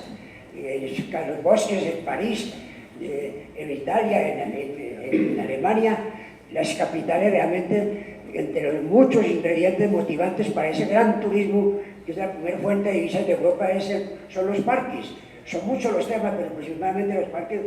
Los bosques en París, en Italia, en Alemania, las capitales realmente, entre los muchos ingredientes motivantes para ese gran turismo, que es la primera fuente de divisas de Europa, son los parques. Son muchos los temas, pero principalmente los parques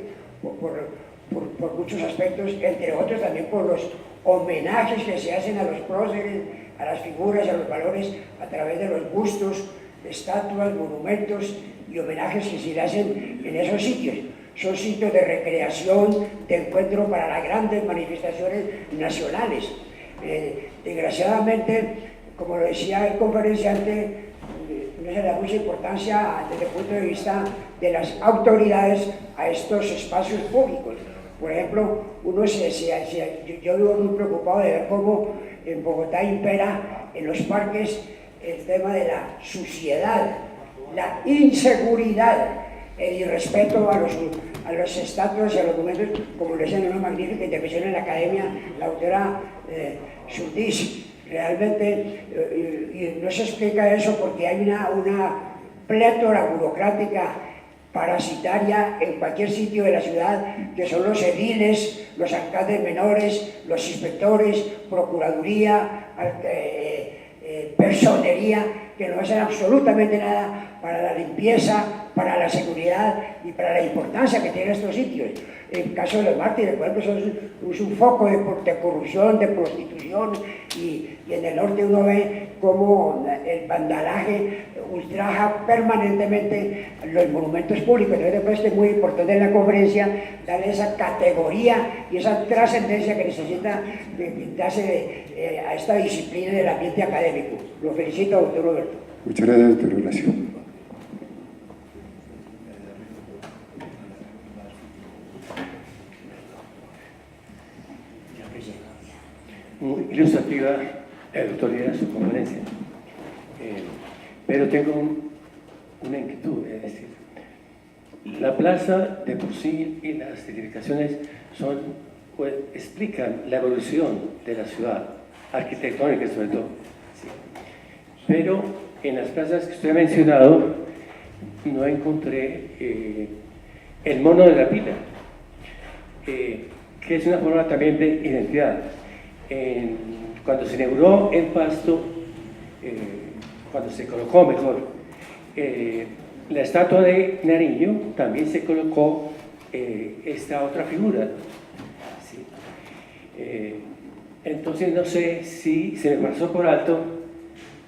por muchos aspectos, entre otros también por los homenajes que se hacen a los próceres, a las figuras, a los valores, a través de los bustos, estatuas, monumentos y homenajes que se le hacen en esos sitios. son sitios de recreación, de encuentro para las grandes manifestaciones nacionales. Desgraciadamente, como lo decía el conferenciante, no se le da mucha importancia desde el punto de vista de las autoridades a estos espacios públicos. Por ejemplo, yo vivo muy preocupado de ver cómo en Bogotá impera en los parques el tema de la suciedad, la inseguridad, el irrespeto a los estatutos y a los documentos, como lo decía en una magnífica intervención en la academia la autora Surdis. Realmente no se explica eso porque hay una plétora burocrática parasitaria en cualquier sitio de la ciudad, que son los ediles, los alcaldes menores, los inspectores, procuraduría, personería, que no hacen absolutamente nada para la limpieza, para la seguridad y para la importancia que tienen estos sitios. En el caso de los mártires, por ejemplo, es un foco de corrupción, de prostitución, y en el norte uno ve cómo el vandalaje ultraja permanentemente los monumentos públicos. Entonces, después es muy importante en la conferencia darle esa categoría y esa trascendencia que necesita darse a esta disciplina del ambiente académico. Lo felicito, doctor Roberto. Muchas gracias, doctor Horacio. Muy ilustrativa la autoridad de su conferencia, pero tengo una inquietud, es decir, la plaza de por sí y las edificaciones pues, explican la evolución de la ciudad, arquitectónica sobre todo, sí. Pero en las plazas que usted ha mencionado no encontré el mono de la pila, que es una forma también de identidad. Cuando se inauguró el Pasto, cuando se colocó mejor la estatua de Nariño, también se colocó esta otra figura, ¿sí? Entonces no sé si se me pasó por alto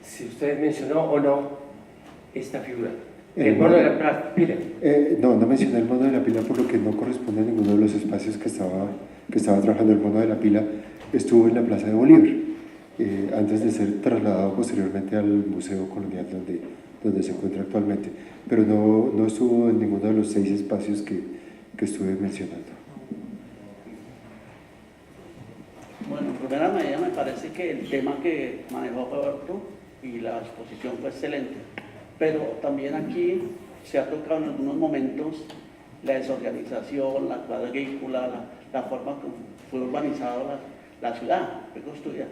si usted mencionó o no esta figura, el mono de la pila. No mencioné el mono de la pila por lo que no corresponde a ninguno de los espacios que estaba trabajando. El mono de la pila estuvo en la Plaza de Bolívar, antes de ser trasladado posteriormente al Museo Colonial donde se encuentra actualmente, pero no estuvo en ninguno de los 6 espacios que estuve mencionando. Bueno, en primera medida me parece que el tema que manejó Roberto y la exposición fue excelente, pero también aquí se ha tocado en algunos momentos la desorganización, la cuadrícula, la forma como fue urbanizada la ciudad, fue construida.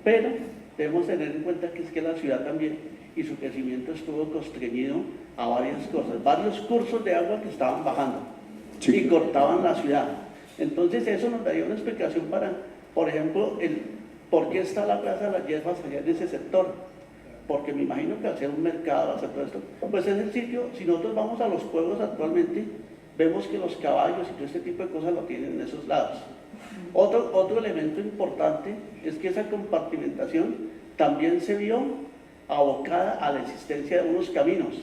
Pero debemos tener en cuenta que es que la ciudad también y su crecimiento estuvo constreñido a varias cosas, varios cursos de agua que estaban bajando y cortaban la ciudad. Entonces eso nos daría una explicación para, por ejemplo, por qué está la Plaza de las Hierbas allá en ese sector. Porque me imagino que al ser un mercado, hacer todo esto, pues es el sitio. Si nosotros vamos a los pueblos actualmente, vemos que los caballos y todo este tipo de cosas lo tienen en esos lados. Otro elemento importante es que esa compartimentación también se vio abocada a la existencia de unos caminos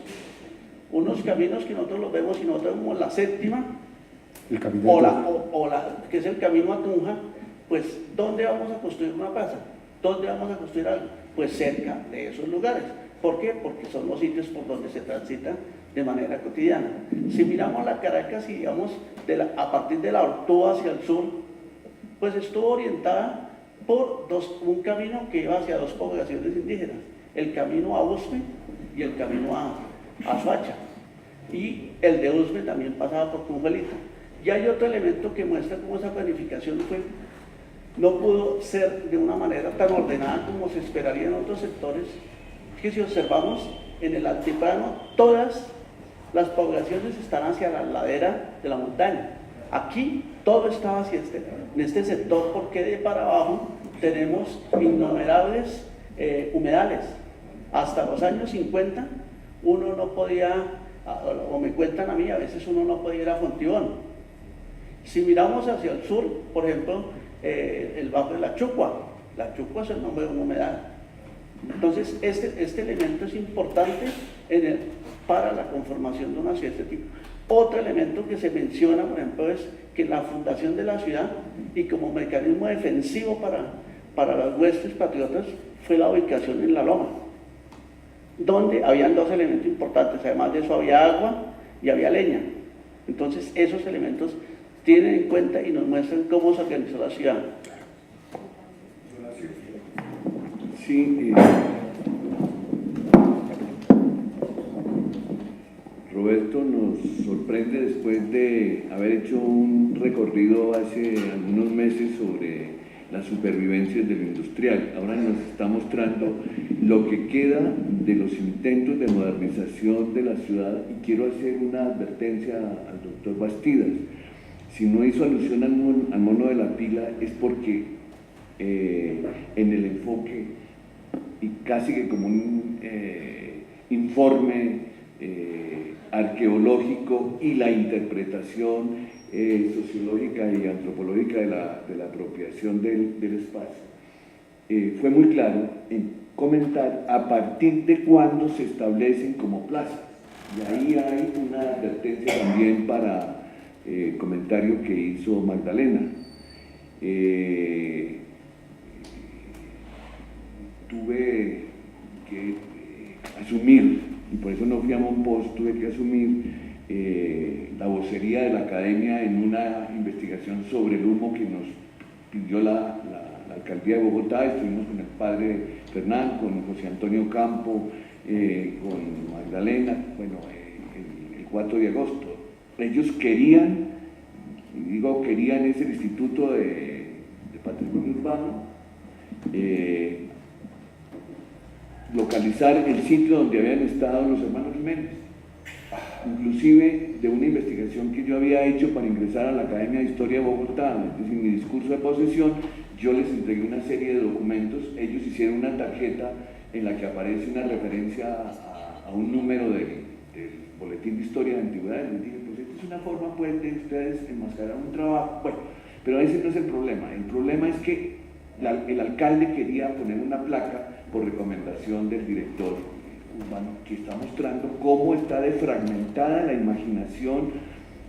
que nosotros los vemos y nosotros vemos la séptima, que es el camino a Tunja. Pues ¿dónde vamos a construir una plaza? ¿Dónde vamos a construir algo? Pues cerca de esos lugares. ¿Por qué? Porque son los sitios por donde se transita de manera cotidiana. Si miramos la Caracas y digamos a partir de la Ortúa hacia el sur, pues estuvo orientada por un camino que iba hacia 2 poblaciones indígenas, el camino a Usme y el camino a Soacha, y el de Usme también pasaba por Tunjuelita. Y hay otro elemento que muestra cómo esa planificación no pudo ser de una manera tan ordenada como se esperaría en otros sectores, que si observamos en el altiplano, todas las poblaciones están hacia la ladera de la montaña. Aquí todo estaba hacia en este sector, porque de para abajo tenemos innumerables humedales. Hasta los años 50 uno no podía, o me cuentan a mí, a veces uno no podía ir a Fontibón. Si miramos hacia el sur, por ejemplo, el barrio de la Chucua es el nombre de una humedal. Entonces este elemento es importante para la conformación de una ciudad de este tipo. Otro elemento que se menciona, por ejemplo, es que la fundación de la ciudad y como mecanismo defensivo para las huestes patriotas fue la ubicación en la loma, donde habían dos elementos importantes, además de eso había agua y había leña. Entonces esos elementos tienen en cuenta y nos muestran cómo se organizó la ciudad. Sí, Roberto nos sorprende después de haber hecho un recorrido hace algunos meses sobre las supervivencias del industrial. Ahora nos está mostrando lo que queda de los intentos de modernización de la ciudad, y quiero hacer una advertencia al doctor Bastidas. Si no hizo alusión al mono de la pila es porque en el enfoque y casi que como un informe arqueológico y la interpretación sociológica y antropológica de la apropiación del espacio, fue muy claro en comentar a partir de cuándo se establecen como plazas. Y ahí hay una advertencia también para el comentario que hizo Magdalena. Tuve que asumir, y por eso no fui a Monpós, tuve que asumir la vocería de la academia en una investigación sobre el humo que nos pidió la alcaldía de Bogotá. Estuvimos con el padre Fernán, con José Antonio Campo, con Magdalena, bueno, el 4 de agosto. Ellos querían, y digo querían, es el Instituto de Patrimonio Urbano, localizar el sitio donde habían estado los hermanos Jiménez. Inclusive de una investigación que yo había hecho para ingresar a la Academia de Historia de Bogotá, es decir, mi discurso de posesión, yo les entregué una serie de documentos. Ellos hicieron una tarjeta en la que aparece una referencia a un número del Boletín de Historia de Antigüedades. Les dije, pues esta es una forma pues de ustedes enmascarar un trabajo. Bueno, pero ese no es el problema. El problema es que el alcalde quería poner una placa por recomendación del director urbano, que está mostrando cómo está defragmentada la imaginación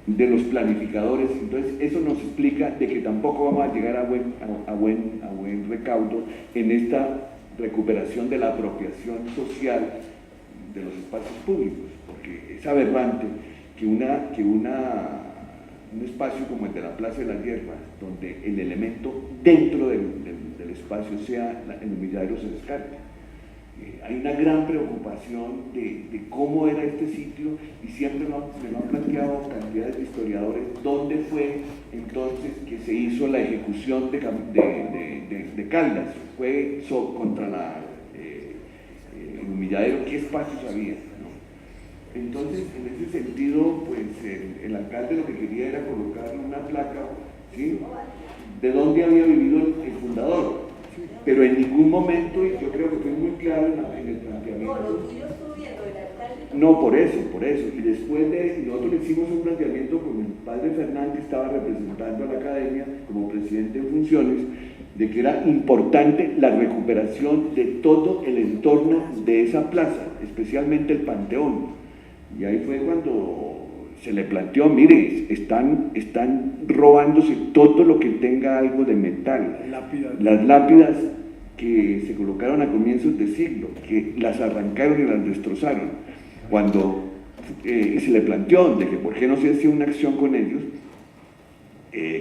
de los planificadores. Entonces eso nos explica de que tampoco vamos a llegar a buen recaudo en esta recuperación de la apropiación social de los espacios públicos, porque es aberrante que un espacio como el de la Plaza de las Hierbas, donde el elemento dentro del espacio sea el humilladero, se descarte. Hay una gran preocupación de cómo era este sitio, y siempre me lo han planteado cantidades de historiadores, dónde fue entonces que se hizo la ejecución de Caldas. Fue contra el humilladero, ¿qué espacios había? Entonces, en ese sentido, pues el alcalde lo que quería era colocar una placa, ¿sí?, de dónde había vivido el fundador, ¿sí?, pero en ningún momento, y yo creo que fue muy claro en el planteamiento. No, lo tuyo estuvo viendo el alcalde. No, por eso. Y después nosotros le hicimos un planteamiento con el padre Fernán, que estaba representando a la academia como presidente en funciones, de que era importante la recuperación de todo el entorno de esa plaza, especialmente el Panteón. Y ahí fue cuando se le planteó, mire, están robándose todo lo que tenga algo de metal. Las lápidas que se colocaron a comienzos de siglo, que las arrancaron y las destrozaron. Cuando se le planteó de que por qué no se hacía una acción con ellos,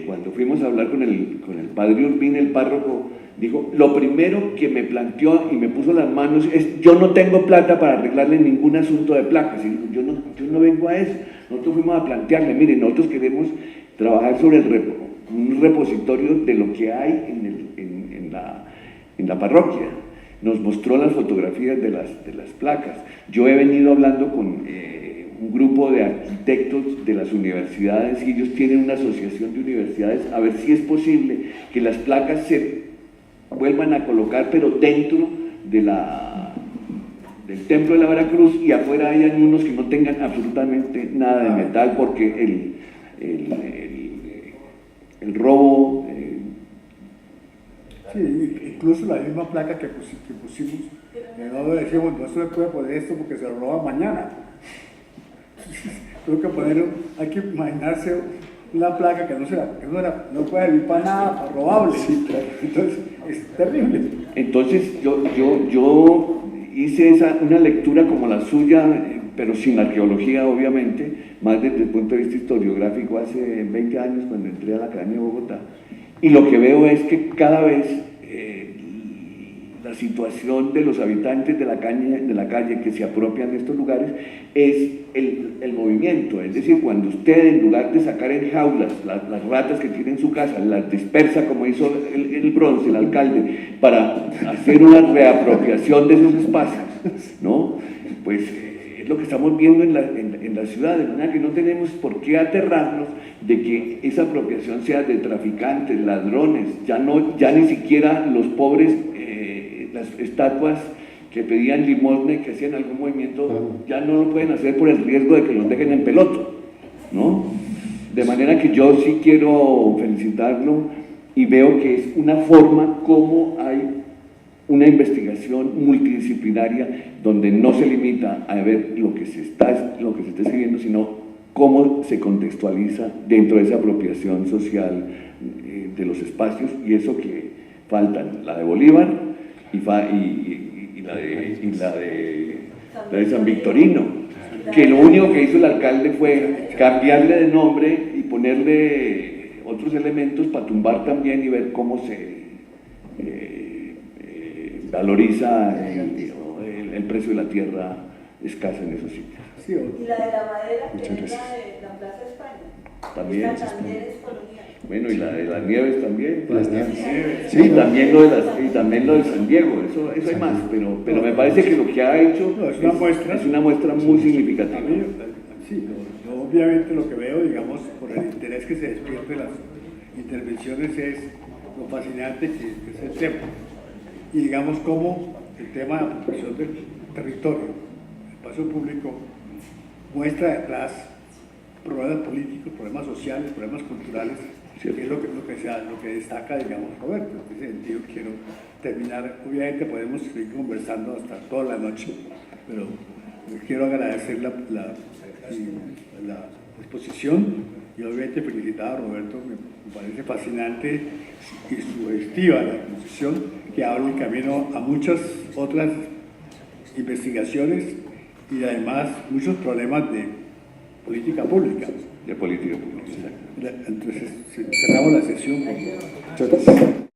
cuando fuimos a hablar con el padre Urbina, el párroco, dijo, lo primero que me planteó y me puso las manos es, yo no tengo plata para arreglarle ningún asunto de placas. Y dijo, yo no vengo a eso. Nosotros fuimos a plantearle, mire, nosotros queremos trabajar sobre un repositorio de lo que hay en la parroquia. Nos mostró las fotografías de las placas. Yo he venido hablando con un grupo de arquitectos de las universidades, y ellos tienen una asociación de universidades, a ver si es posible que las placas se vuelvan a colocar, pero dentro del templo de la Veracruz, y afuera hayan unos que no tengan absolutamente nada de metal, porque el robo... Sí, incluso la misma placa que pusimos, no decíamos, no se le puede poner esto porque se lo roban mañana. Creo que hay que imaginarse una placa que no puede servir para nada, para robable. Sí, claro. Entonces, es terrible. Entonces, yo hice una lectura como la suya, pero sin arqueología, obviamente, más desde el punto de vista historiográfico, hace 20 años, cuando entré a la Academia de Bogotá. Y lo que veo es que cada vez la situación de los habitantes de la calle que se apropian de estos lugares es el movimiento, es decir, cuando usted, en lugar de sacar en jaulas las ratas que tiene en su casa, las dispersa como hizo el Bronce, el alcalde, para hacer una reapropiación de esos espacios, ¿no? Pues es lo que estamos viendo en la ciudad, de manera que no tenemos por qué aterrarnos de que esa apropiación sea de traficantes, ladrones, ya ni siquiera los pobres, las estatuas que pedían limosna y que hacían algún movimiento, ya no lo pueden hacer por el riesgo de que los dejen en peloto, ¿no? De manera que yo sí quiero felicitarlo y veo que es una forma como hay una investigación multidisciplinaria donde no se limita a ver lo que se está escribiendo, sino cómo se contextualiza dentro de esa apropiación social de los espacios, y eso que faltan, la de Bolívar y la de San Victorino, que lo único que hizo el alcalde fue cambiarle de nombre y ponerle otros elementos para tumbar también y ver cómo se valoriza el precio de la tierra escasa en esos sitios. Sí, y la de la madera, que es la de la Plaza España. También es colonial. Bueno, y la de las nieves también. Las nieves. Sí, y también lo de San Diego, eso hay más, pero me parece que lo que ha hecho es una muestra muy significativa. Sí, obviamente lo que veo, digamos, por el interés que se despierte de las intervenciones, es lo fascinante que es el tema. Y digamos cómo el tema de la apropiación del territorio, el espacio público, muestra detrás problemas políticos, problemas sociales, problemas culturales, que es lo que destaca, digamos, Roberto. En ese sentido quiero terminar. Obviamente podemos seguir conversando hasta toda la noche, pero quiero agradecer la exposición y obviamente felicitar a Roberto. Me parece fascinante y sugestiva la exposición, que abre el camino a muchas otras investigaciones y además muchos problemas de política pública. De política pública, exacto. Entonces cerramos la sesión. Muchas gracias.